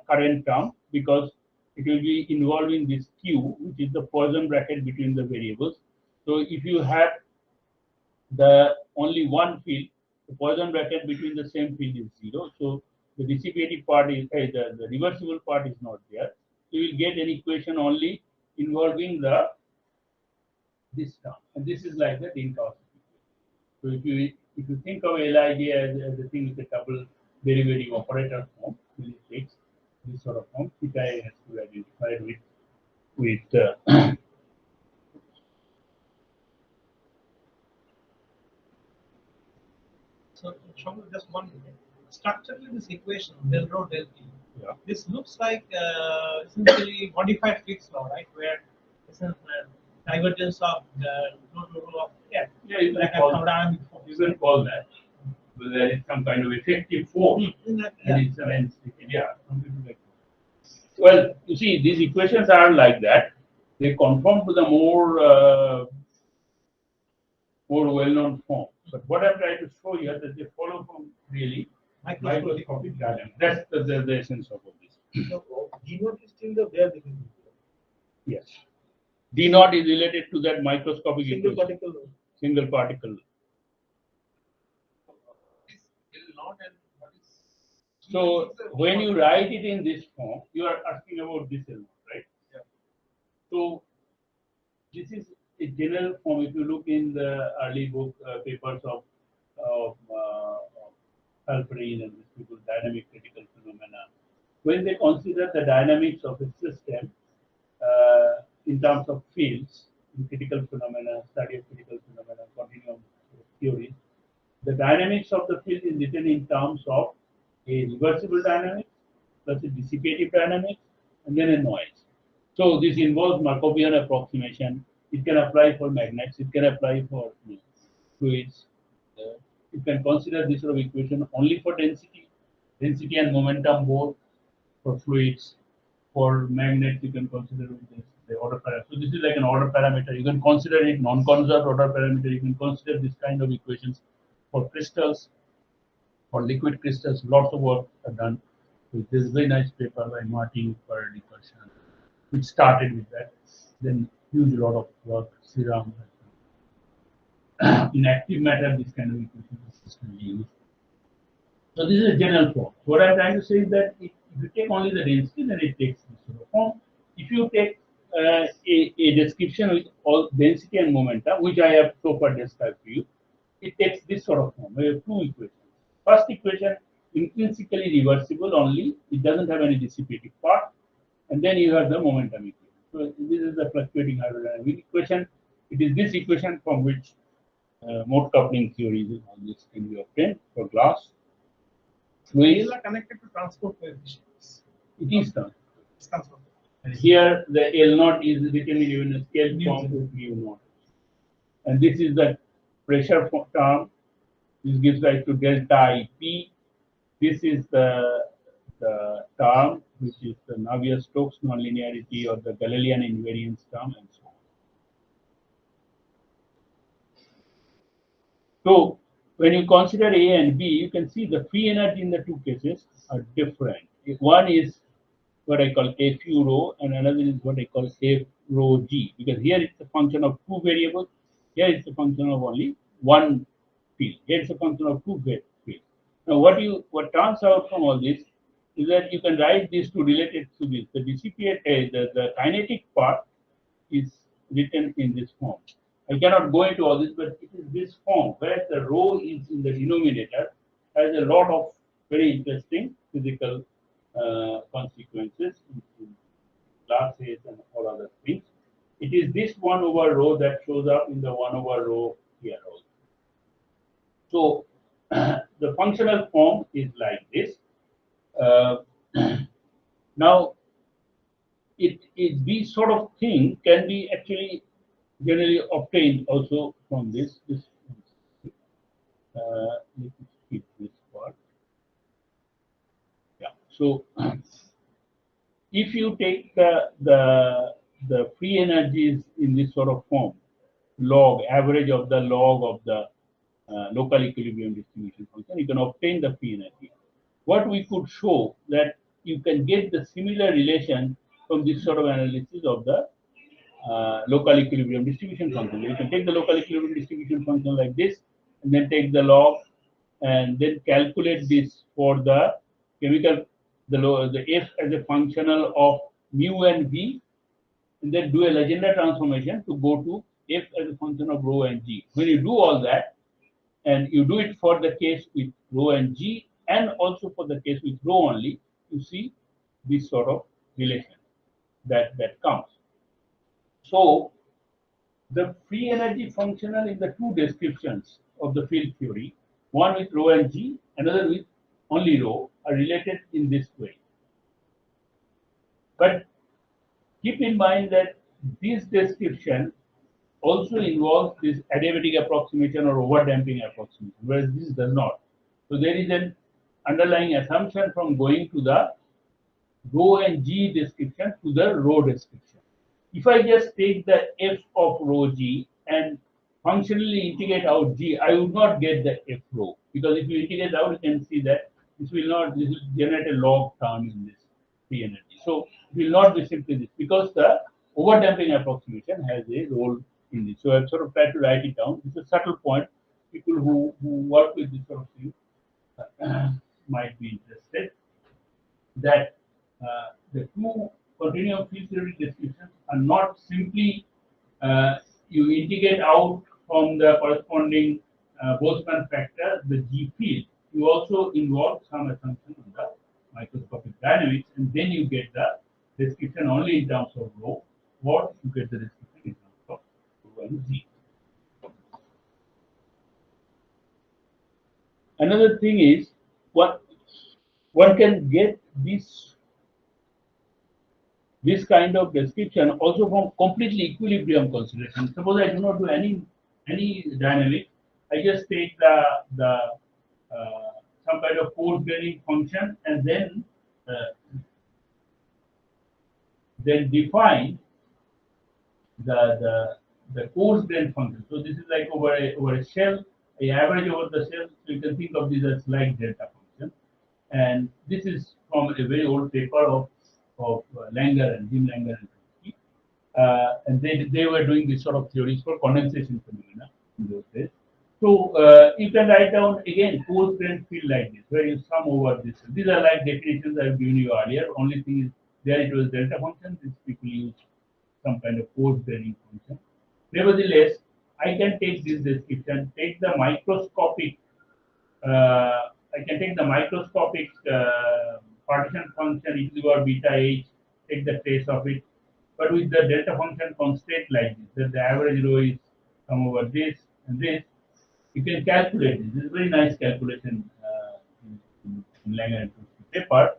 current term because it will be involving this Q, which is the Poisson bracket between the variables. So if you have the only one field, the Poisson bracket between the same field is 0. So the dissipative part is the reversible part is not there. So you will get an equation only involving the this term, and this is like the Dean Kawasaki. So if you think of Lij as a thing with a double derivative operator form, it takes this sort of form, which I has to identify with
So, Shankar, just one minute. Structurally, this equation del rho del t.
yeah.
This looks like essentially modified Fick's law, right? Where it's a divergence of the rho of f.
Yeah, you can
Like a
call
thermodynamic force.
you can call that. But there is some kind of effective force,
Yeah.
and it's an yeah. Something like that. Well, you see, these equations are like that. They conform to the more well-known form. But what I'm trying to show you is that they follow from really microscopic dynamics. That's the essence of all this.
So, D naught is still the bare definition.
Yes. D naught is related to that microscopic
Single
equation.
particle.
Single particle. So when you write it in this form, you are asking about this element, right?
Yeah.
So this is a general form. If you look in the early book papers of Alfred and these people, dynamic critical phenomena, when they consider the dynamics of a system in terms of fields, in critical phenomena, study of critical phenomena, continuum theory, the dynamics of the field is written in terms of a reversible dynamics plus a dissipative dynamics and then a noise. So this involves Markovian approximation. It can apply for magnets. It can apply for fluids. You can consider this sort of equation only for density and momentum both for fluids. For magnets, you can consider this the order parameter. So this is like an order parameter. You can consider it non-conserved order parameter. You can consider this kind of equations for crystals, for liquid crystals. Lots of work are done with this very nice paper by Martin Perdikerson, which started with that. Then huge lot of work, serum. In active matter, this kind of equations is used. So this is a general form. What I'm trying to say is that if you take only the density, then it takes this sort of form. If you take a description with all density and momentum, which I have so far described to you, it takes this sort of form. We have two equations. First equation, intrinsically reversible only. It doesn't have any dissipative part. And then you have the momentum equation. So this is the fluctuating hydrodynamic equation. It is this equation from which mode coupling theories. All this can be obtained for glass.
These
Fluids,
are connected to transport coefficients.
it is done.
It's transport.
And here the L naught is written in even a scale form with mu naught. And this is the pressure term. This gives rise to delta IP. This is the term which is the Navier-Stokes nonlinearity or the Galilean invariance term and so on. So when you consider A and B, you can see the free energy in the two cases are different. One is what I call Fu rho, and another is what I call F rho G, because here it's a function of two variables, here it's a function of only one field. Here it's a function of two fields. Now, what turns out from all this is that you can write these two related to this. The dissipate, the kinetic part is written in this form. I cannot go into all this, but it is this form where the rho is in the denominator has a lot of very interesting physical consequences in classes and all other things. It is this 1 over rho that shows up in the 1 over rho here also. So the functional form is like this. Uh, now, these sort of thing can be actually generally obtained also from this. Let me skip this part. Yeah. So if you take the free energies in this sort of form, log average of the log of the local equilibrium distribution function, you can obtain the free energy. What we could show that you can get the similar relation from this sort of analysis of the local equilibrium distribution function. You can take the local equilibrium distribution function like this, and then take the log, and then calculate this for the chemical, the F as a functional of mu and V, and then do a Legendre transformation to go to F as a function of rho and G. When you do all that, and you do it for the case with rho and G, and also for the case with rho only, you see this sort of relation that comes. So the free energy functional in the two descriptions of the field theory, one with rho and G, another with only rho, are related in this way. But keep in mind that this description also involves this adiabatic approximation or overdamping approximation, whereas this does not. So there is an underlying assumption from going to the rho and G description to the rho description. If I just take the f of rho G and functionally integrate out G, I would not get the f rho, because if you integrate out, you can see that this will generate a log term in this free energy. So it will not be simply this, because the overdamping approximation has a role in this. So I've sort of tried to write it down. It's a subtle point. People who work with this sort of thing might be interested that the two continuum field theory descriptions are not simply you integrate out from the corresponding Boltzmann factor the G field. You also involve some assumption on the microscopic dynamics, and then you get the description only in terms of rho, or you get the description in terms of rho and G. Another thing is what one can get this kind of description also from completely equilibrium consideration. Suppose I do not do any dynamics, I just take the some kind of force bearing function, and then define the force bearing function. So this is like over a shell, I average over the shell. So you can think of this as like delta function, and this is from a very old paper of Langer and Jim Langer and Kripke. And they were doing this sort of theories for condensation phenomena in those days. So you can write down again force bearing field like this, where you sum over this. These are like definitions I've given you earlier. Only thing is there it was delta function. These people use some kind of force bearing function. Nevertheless, I can take this description, take the microscopic partition function e to the power beta h, take the trace of it, but with the delta function constant like this, that the average rho is come over this and this, You can calculate this. This is a very nice calculation in Langer and Krusky paper.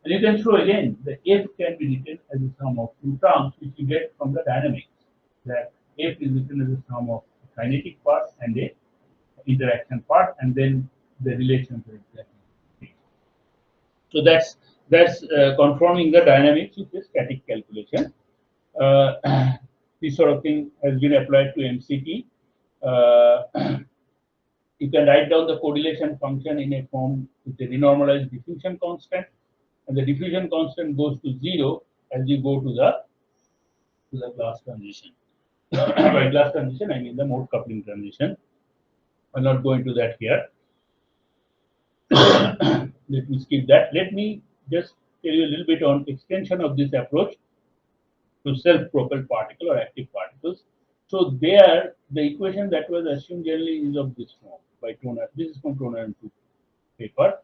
And you can show again the F can be written as a sum of two terms which you get from the dynamics. That F is written as a sum of a kinetic part and a interaction part, and then the relations are exactly. So that's conforming the dynamics with the static calculation. This sort of thing has been applied to MCT. Uh, you can write down the correlation function in a form with a renormalized diffusion constant, and the diffusion constant goes to 0 as you go to the glass transition. By glass transition, I mean the mode coupling transition. I'll not go into that here. Let me skip that. Let me just tell you a little bit on extension of this approach to self-propelled particle or active particles. So there, the equation that was assumed generally is of this form by Toner. This is from Toner and 2 paper.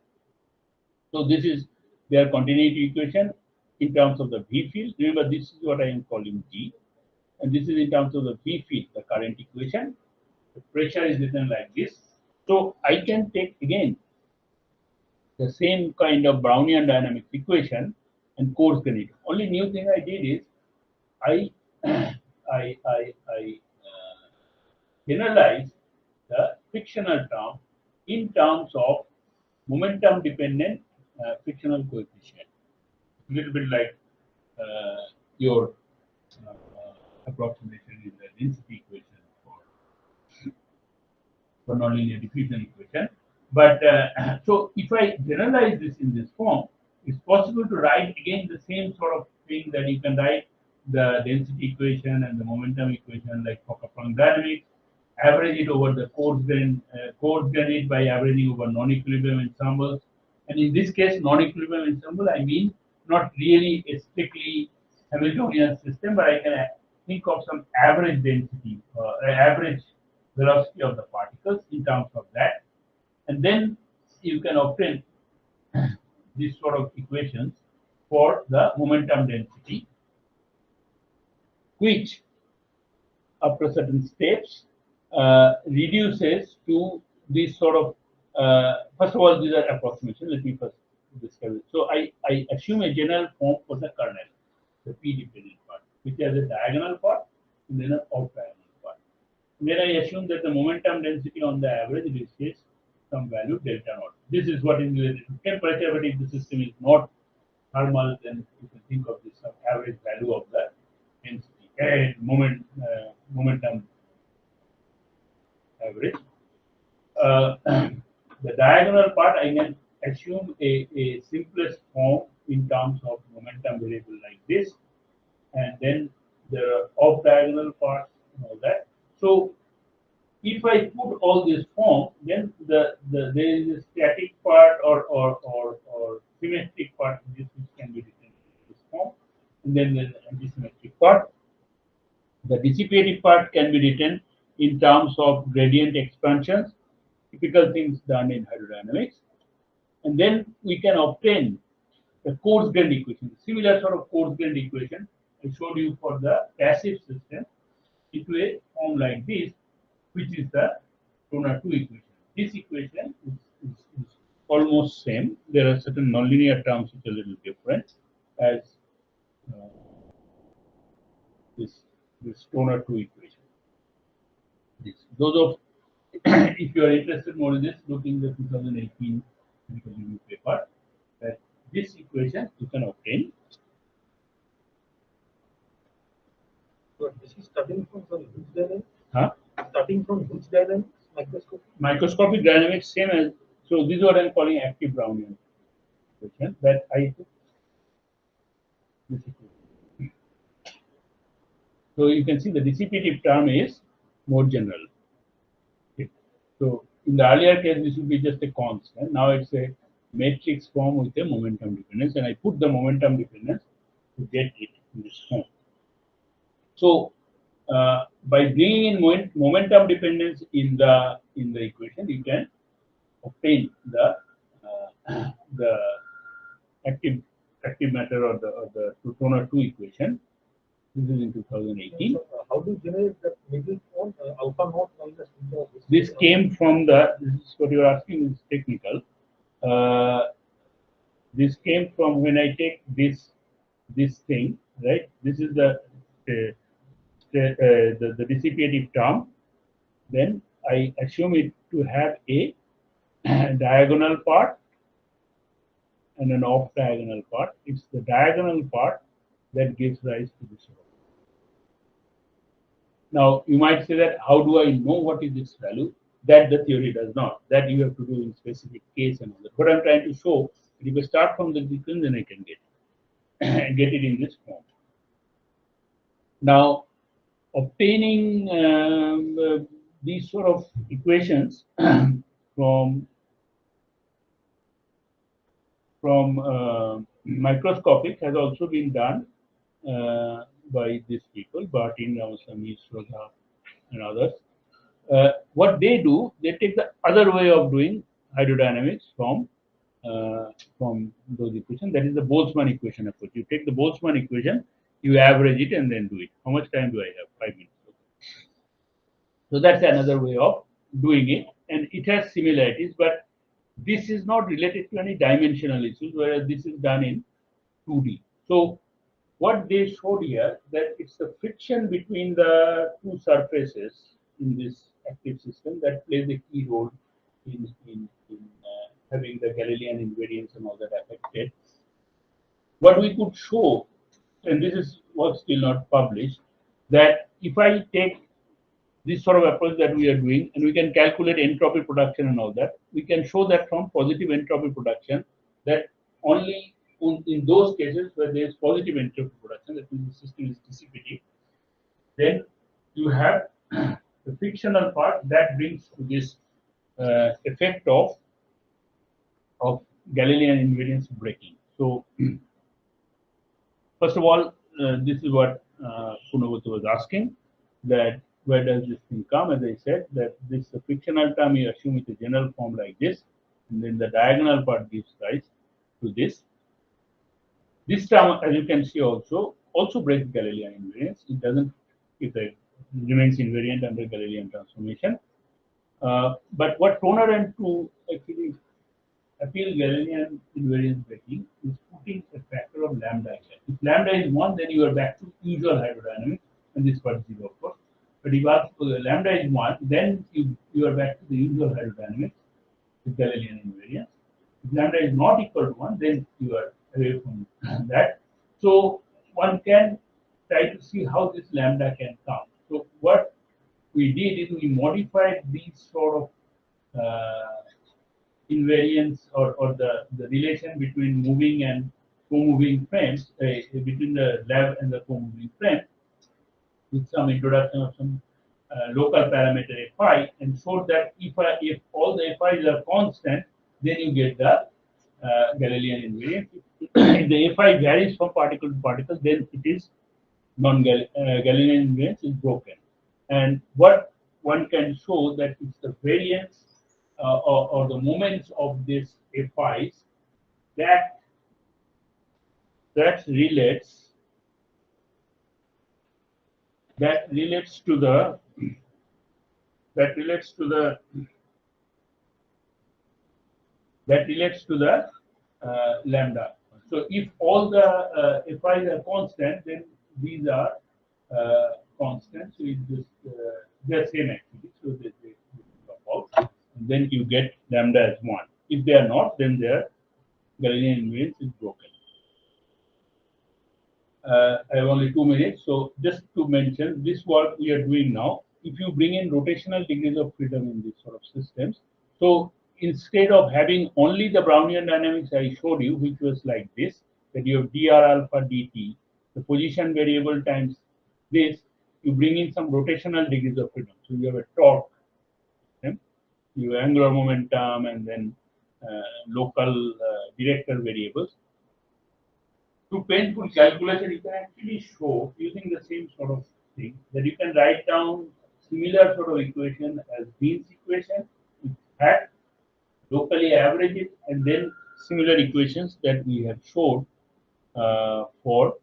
So this is their continuity equation in terms of the V field. Remember, this is what I am calling G, and this is in terms of the V field, the current equation. The pressure is written like this. So I can take again the same kind of Brownian dynamics equation and coarse grain it. Only new thing I did is I generalize the frictional term in terms of momentum dependent frictional coefficient. A little bit like your uh, approximation in the density equation for nonlinear diffusion equation. But so if I generalize this in this form, it's possible to write again the same sort of thing that you can write the density equation and the momentum equation like Fokker-Planck dynamics, average it over the coarse grain it by averaging over non-equilibrium ensembles. And in this case, non-equilibrium ensemble, I mean not really a strictly Hamiltonian system, but I can think of some average density, average velocity of the particles in terms of that. And then you can obtain these sort of equations for the momentum density, which after certain steps reduces to this sort of first of all, these are approximations. Let me first discuss it. So I assume a general form for the kernel, the p dependent part, which has a diagonal part and then an off diagonal part. And then I assume that the momentum density on the average is some value delta naught. This is what is related to temperature, but if the system is not thermal, then you can think of this some average value of the density and momentum average. The diagonal part, I can assume a simplest form in terms of momentum variable like this, and then the off diagonal parts and all that. So if I put all this form, then there is a static part or symmetric part this which can be written in this form, and then there's an antisymmetric part. The dissipative part can be written in terms of gradient expansions, typical things done in hydrodynamics. And then we can obtain the coarse grained equation, similar sort of coarse grained equation I showed you for the passive system into a form like this, which is the Toner 2 equation. This equation is almost same. There are certain nonlinear terms which are a little different as uh, this Toner 2 equation. Those of if you are interested more in this, look in the 2018 medical review paper. That this equation you can obtain.
But this is starting from which dynamics?
Huh?
Starting from which dynamics? Microscope?
Microscopic dynamics same as so. This is what I'm calling active Brownian equation. That I took this equation. So you can see the dissipative term is more general. Okay. So in the earlier case, this would be just a constant. Now it's a matrix form with a momentum dependence, and I put the momentum dependence to get it in this form. So by bringing in momentum dependence in the equation, you can obtain the active matter or the Toner 2 equation. This is in 2018.
How do you generate that middle point, alpha naught minus beta?
This came from the, this is what you're asking is technical. This came from when I take this thing, right? This is the dissipative term. Then I assume it to have a diagonal part and an off diagonal part. It's the diagonal part that gives rise to this. Now you might say that how do I know what is its value? That the theory does not. That you have to do in specific case and all that. But I'm trying to show that if I start from the sequence, then I can get it in this form. Now obtaining these sort of equations from microscopic has also been done by these people, Bartin, Ramasamy, Srodha, and others. What they do, they take the other way of doing hydrodynamics from those equations. That is the Boltzmann equation approach. You take the Boltzmann equation, you average it, and then do it. How much time do I have? 5 minutes. So that's another way of doing it, and it has similarities, but this is not related to any dimensional issues, whereas this is done in 2D. So what they showed here, that it's the friction between the two surfaces in this active system that plays a key role in having the Galilean invariance and all that affected. What we could show, and this is what's still not published, that if I take this sort of approach that we are doing, and we can calculate entropy production and all that, we can show that from positive entropy production, that only in those cases where there is positive entropy production, that means the system is dissipative, then you have the frictional part that brings to this effect of Galilean invariance breaking. So first of all, this is what Punawata was asking, that where does this thing come? As I said, that this the frictional term you assume is a general form like this, and then the diagonal part gives rise to this. This term, as you can see, also breaks Galilean invariance. It doesn't, it remains invariant under Galilean transformation. But what Toner and two actually appeal Galilean invariance breaking is putting a factor of lambda here. If lambda is 1, then you are back to usual hydrodynamics, and this part 0, of course. But if lambda is 1, then you are back to the usual hydrodynamics with Galilean invariance. If lambda is not equal to 1, then you are away from that. So one can try to see how this lambda can come. So what we did is we modified these sort of invariance or the relation between moving and co-moving frames, between the lab and the co-moving frame, with some introduction of some local parameter Fi, and showed that if all the Fi's are constant, then you get the Galilean invariance. If the Fi varies from particle to particle, then it is Galilean invariance is broken. And what one can show that it's the variance or the moments of these Fi's that relates to the lambda. So if all the Fi's are constant, then these are constant. So it's just they're same actually. So they drop out, and then you get lambda as 1. If they are not, then their Galilean invariance is broken. I have only 2 minutes, so just to mention this work we are doing now. If you bring in rotational degrees of freedom in these sort of systems, so instead of having only the Brownian dynamics I showed you, which was like this, that you have dr alpha dt, the position variable times this, you bring in some rotational degrees of freedom. So you have a torque, okay? You have angular momentum, and then local director variables. To painful calculation, you can actually show using the same sort of thing that you can write down similar sort of equation as Green's equation, hat, locally average it, and then similar equations that we have showed for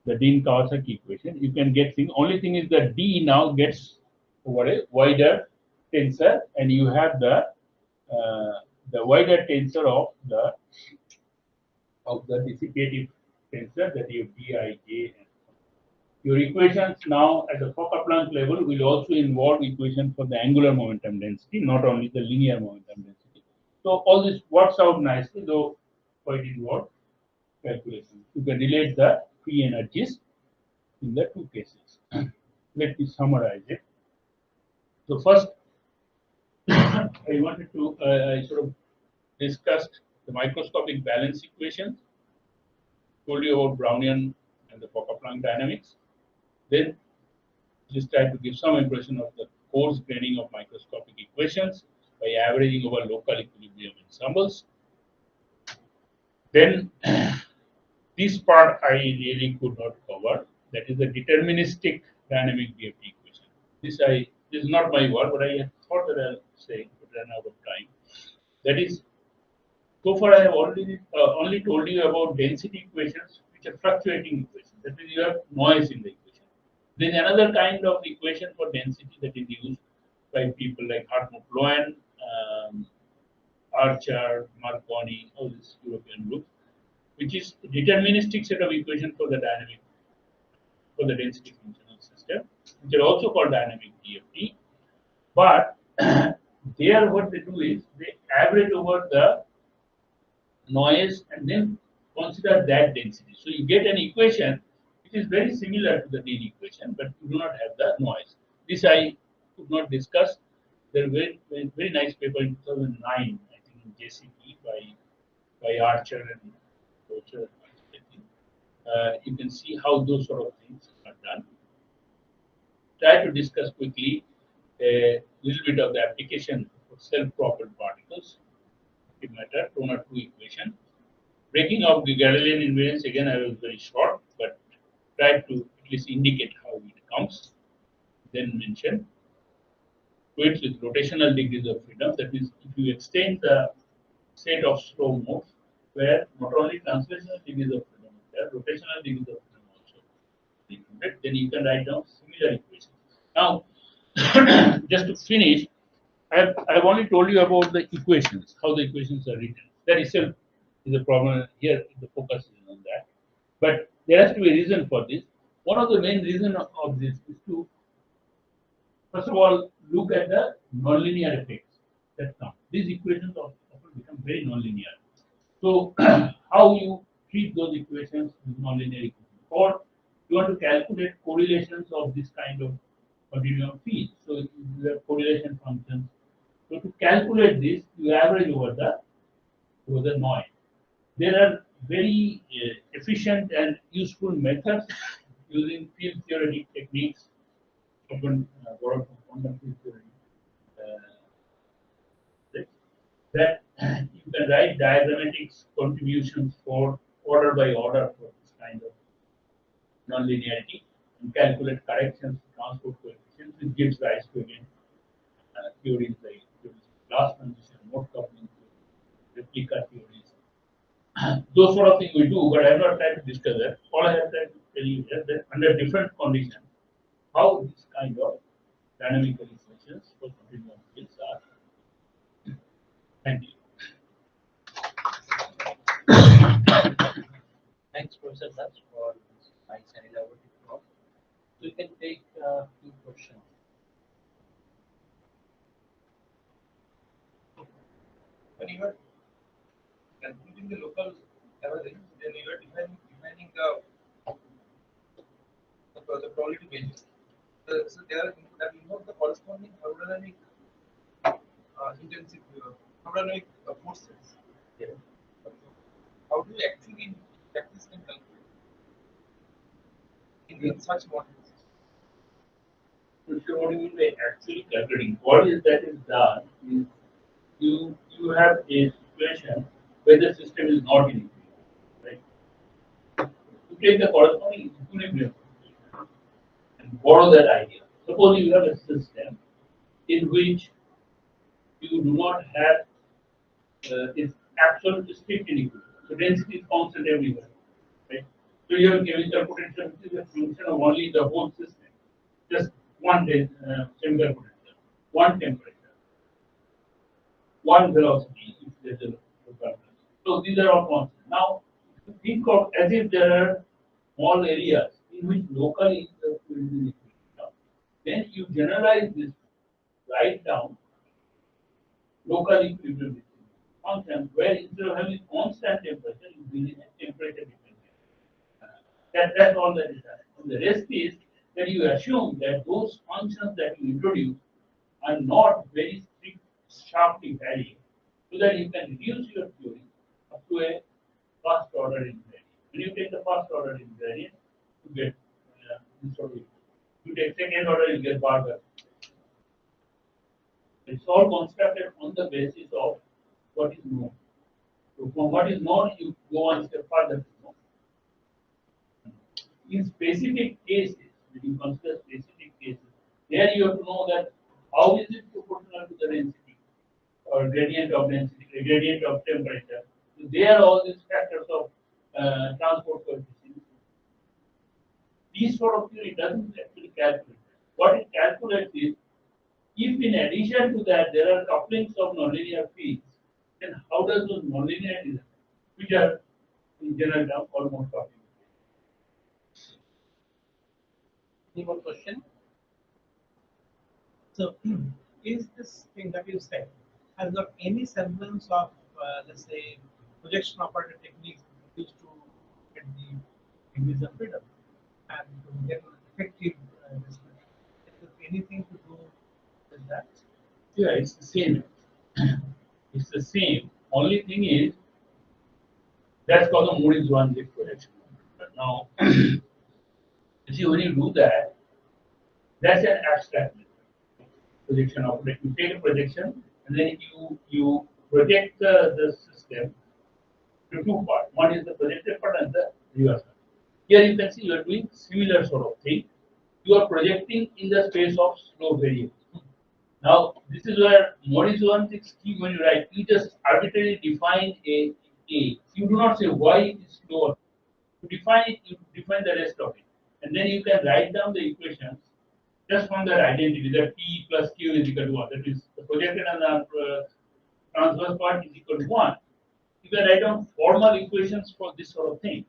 the Dean-Kawasaki equation, you can get things. Only thing is that D now gets over a wider tensor, and you have the wider tensor of the dissipative tensor, that you Dij. Your equations now at the Fokker-Planck level will also involve equation for the angular momentum density, not only the linear momentum density. So all this works out nicely, though quite involved calculation. You can relate the free energies in the two cases. Let me summarize it. So first, I wanted to I sort of discussed the microscopic balance equations, told you about Brownian and the Fokker-Planck dynamics. Then just try to give some impression of the coarse graining of microscopic equations by averaging over local equilibrium ensembles. Then this part I really could not cover. That is the deterministic dynamic DFT equation. This is not my work, but I thought that I'll say, but ran out of time. That is, so far I have already only told you about density equations, which are fluctuating equations. That means you have noise in the equation. There is another kind of equation for density that is used by people like Hartmut Loewen, Archer, Marconi, all these European groups, which is a deterministic set of equations for the dynamic, for the density functional system, which are also called dynamic DFT. But there, what they do is they average over the noise and then consider that density. So you get an equation which is very similar to the Dean equation, but you do not have the noise. This I could not discuss. There very, very nice paper in 2009, I think, in JCP by Archer and Rocher. You can see how those sort of things are done. Try to discuss quickly a little bit of the application for self-propelled particles, matter, Toner 2 equation. Breaking of the Galilean invariance, again, I was very short, but tried to at least indicate how it comes. Then mention fluids with rotational degrees of freedom. That is, if you extend the set of slow modes, where not only translational degrees of freedom is there, rotational degrees of freedom also included, then you can write down similar equations. Now, just to finish, I've only told you about the equations, how the equations are written. That itself is a problem. Here, the focus is on that. But there has to be a reason for this. One of the main reasons of this is to, first of all, look at the nonlinear effects that come. These equations often become very nonlinear. So, how you treat those equations with nonlinear equations, or you want to calculate correlations of this kind of continuum field. So, you have correlation functions. So, to calculate this, you average over the noise. There are very efficient and useful methods using field theoretic techniques, open quantum field theory, that you can write diagrammatics contributions for order by order for this kind of nonlinearity and calculate corrections to transport coefficients, which gives rise to again theories like glass transition, mode coupling, replica theories. Those sort of things we do, but I have not tried to discuss that. All I have tried to tell you is that under different conditions, how this kind of dynamical equations for continuum fields are. Thank you.
Thanks, Professor Dutch, for this nice and elaborate talk. So you can take a few questions.
When you are calculating the local average, then you are defining the probability values. So there are that involve the corresponding thermodynamic intensive thermodynamic forces.
Yeah.
How do you actually in practice can calculate in such models?
So what do you mean by actually calculating? What is that is done is you have a situation where the system is not in equilibrium, right? You take the corresponding equilibrium and borrow that idea. Suppose you have a system in which you do not have is absolutely strict inequilibrium. So density is constant everywhere, right? So you have chemical potential, which is a function of only the whole system, just one chemical potential, one temperature, one velocity. If there's a so these are all constants. Now, if you think of as if there are small areas in which locally the fluid is equilibrium, then you generalize this, write down local equilibrium function, where instead of having constant temperature, you build in a temperature dependent. That's all that is done. And the rest is that you assume that those functions that you introduce are not very strict, sharply varying, so that you can reduce your theory up to a first order invariant. When you take the first order invariant, you get this sort of. You take second order, you get Barber. It's all constructed on the basis of what is known. So from what is known, you go one step further to know. In specific cases, when you consider specific cases, there you have to know that how is it proportional to the density or gradient of density, gradient of temperature. So there are all these factors of transport coefficients. This sort of theory doesn't actually calculate. What it calculates is if in addition to that there are couplings of nonlinear fields, then how does those nonlinearities, which are in general term almost copy?
Any more question?
So, is this thing that you said has got any semblance of, let's say, projection operator techniques used to get the degrees of freedom and to get an effective description? Is there anything to do with that?
Yeah, it's the same. It's the same. Only thing is that's called the Moore's one zip projection. But now, you see, when you do that, that's an abstract projection operator. You take a projection and then you project the system to two parts. One is the projected part and the reverse part. Here you can see you are doing similar sort of thing. You are projecting in the space of slow variables. Now, this is where Morris 160, when you write, you just arbitrarily define a. You do not say why it is slower. You define it, you define the rest of it. And then you can write down the equations just from that identity that P plus Q is equal to 1. That is, the projected and the transverse part is equal to 1. You can write down formal equations for this sort of thing.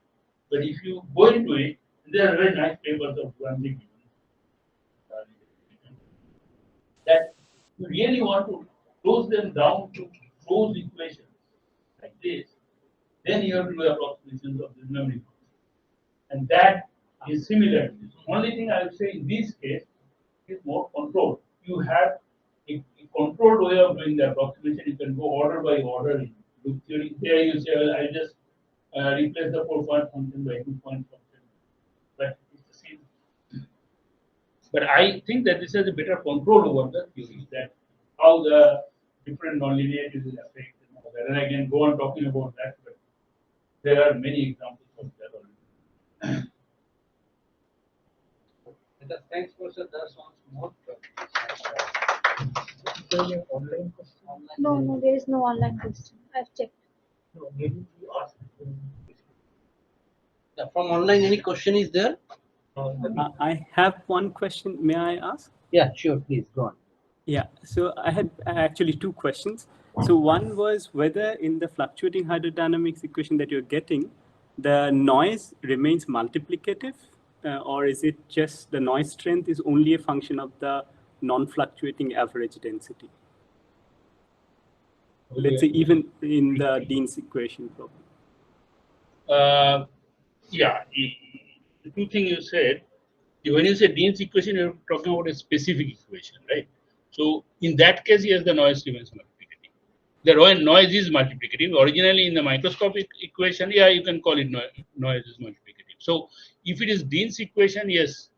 But if you go into it, there are very nice papers of Brownian that you really want to close them down to closed equations like this, then you have to do approximations of the memory function. And that is similar to this. Only thing I would say in this case is more controlled. You have a controlled way of doing the approximation. You can go order by order in loop theory. There you say, well, I just replace the 4-point function by 2-point function. But it's the same. But I think that this has a better control over the theory, that how the different nonlinearities will affect and all that. And I can go on talking about that, but there are many examples of that already.
Thanks, Professor. That's once more.
Online question?
No, no, there is no online question. I've checked.
No, maybe you ask.
Yeah, from online, any question is there?
I have one question. May I ask?
Yeah, sure. Please go on.
Yeah. So I had actually two questions. So one was whether in the fluctuating hydrodynamics equation that you're getting, the noise remains multiplicative, or is it just the noise strength is only a function of the non-fluctuating average density? Let's say even in the Dean's equation problem.
Yeah, the two things you said, when you say Dean's equation, you're talking about a specific equation, right? So in that case, yes, the noise remains multiplicative. The noise is multiplicative. Originally in the microscopic equation, yeah, you can call it noise is multiplicative. So if it is Dean's equation, yes,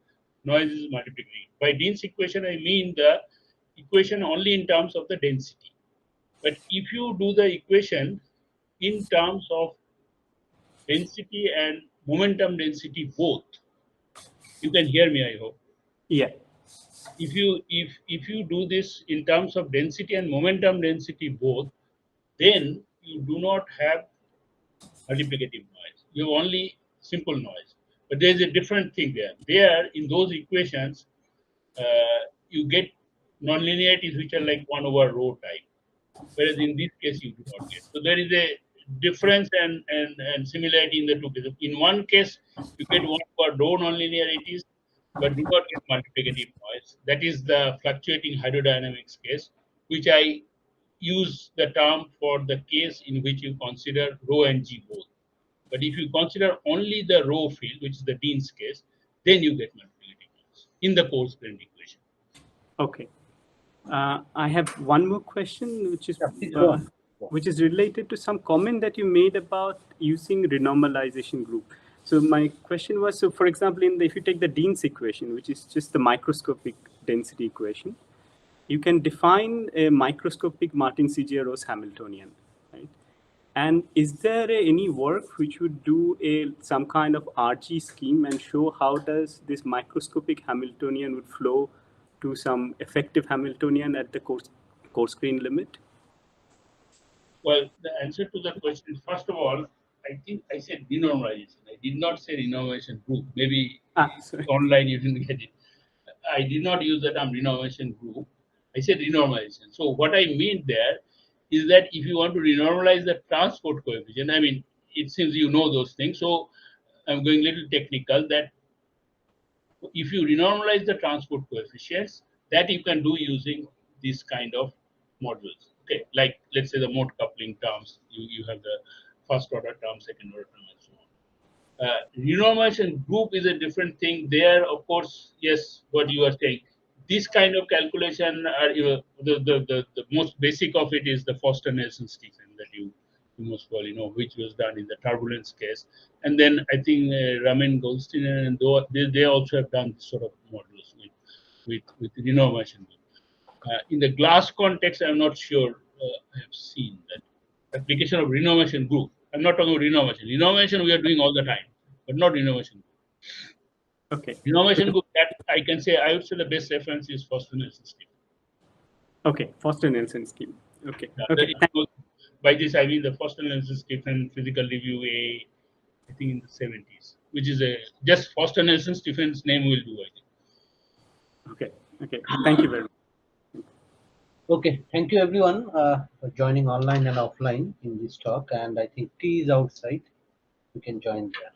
noise is multiplicative. By Dean's equation, I mean the equation only in terms of the density. But if you do the equation in terms of density and momentum density both, you can hear me, I hope.
Yeah.
If you do this in terms of density and momentum density both, then you do not have multiplicative noise. You have only simple noise. But there is a different thing there. There, in those equations, you get nonlinearities which are like 1 over rho type, whereas in this case you do not get. So there is a difference and similarity in the two cases. In one case, you get 1 over rho nonlinearities, but do not get multiplicative noise. That is the fluctuating hydrodynamics case, which I use the term for the case in which you consider rho and g both. But if you consider only the rho field, which is the Dean's case, then you get multiplicative noise in the coarse-grained equation.
Okay. I have one more question,
please go on.
which is related to some comment that you made about using renormalization group. So my question was, so for example, if you take the Dean's equation, which is just the microscopic density equation, you can define a microscopic Martin-CJ-Rose Hamiltonian, right? And is there any work which would do some kind of RG scheme and show how does this microscopic Hamiltonian would flow to some effective Hamiltonian at the coarse grain limit?
Well, the answer to that question is, first of all, I think I said renormalization. I did not say renormalization group. Maybe online you didn't get it. I did not use the term renormalization group. I said renormalization. So what I mean there is that if you want to renormalize the transport coefficient, I mean, it seems you know those things. So I'm going a little technical, that if you renormalize the transport coefficients, that you can do using this kind of models. Okay, like let's say the mode coupling terms, you have the first order term, second order term, and so on. Renormalization group is a different thing. There, of course, yes, what you are saying. This kind of calculation, the most basic of it is the Foster-Nelson-Stephen that you most probably know, which was done in the turbulence case. And then I think Raman Goldstein and they also have done sort of models with renormalization group. In the glass context, I'm not sure I have seen that application of renormalization group. I'm not talking about renormalization. Renormalization we are doing all the time, but not renormalization group.
Okay.
Renormalization group, that I can say, I would say the best reference is Foster-Nelson scheme.
Okay, Foster-Nelson scheme. Okay.
Yeah,
Okay.
By this I mean the Foster-Nelson Stephen Physical Review A, I think in the 70s, which is just Foster-Nelson Stephen's name will do, I think.
Okay. Okay. Thank you very much.
Okay, thank you everyone for joining online and offline in this talk. And I think tea is outside. You can join there.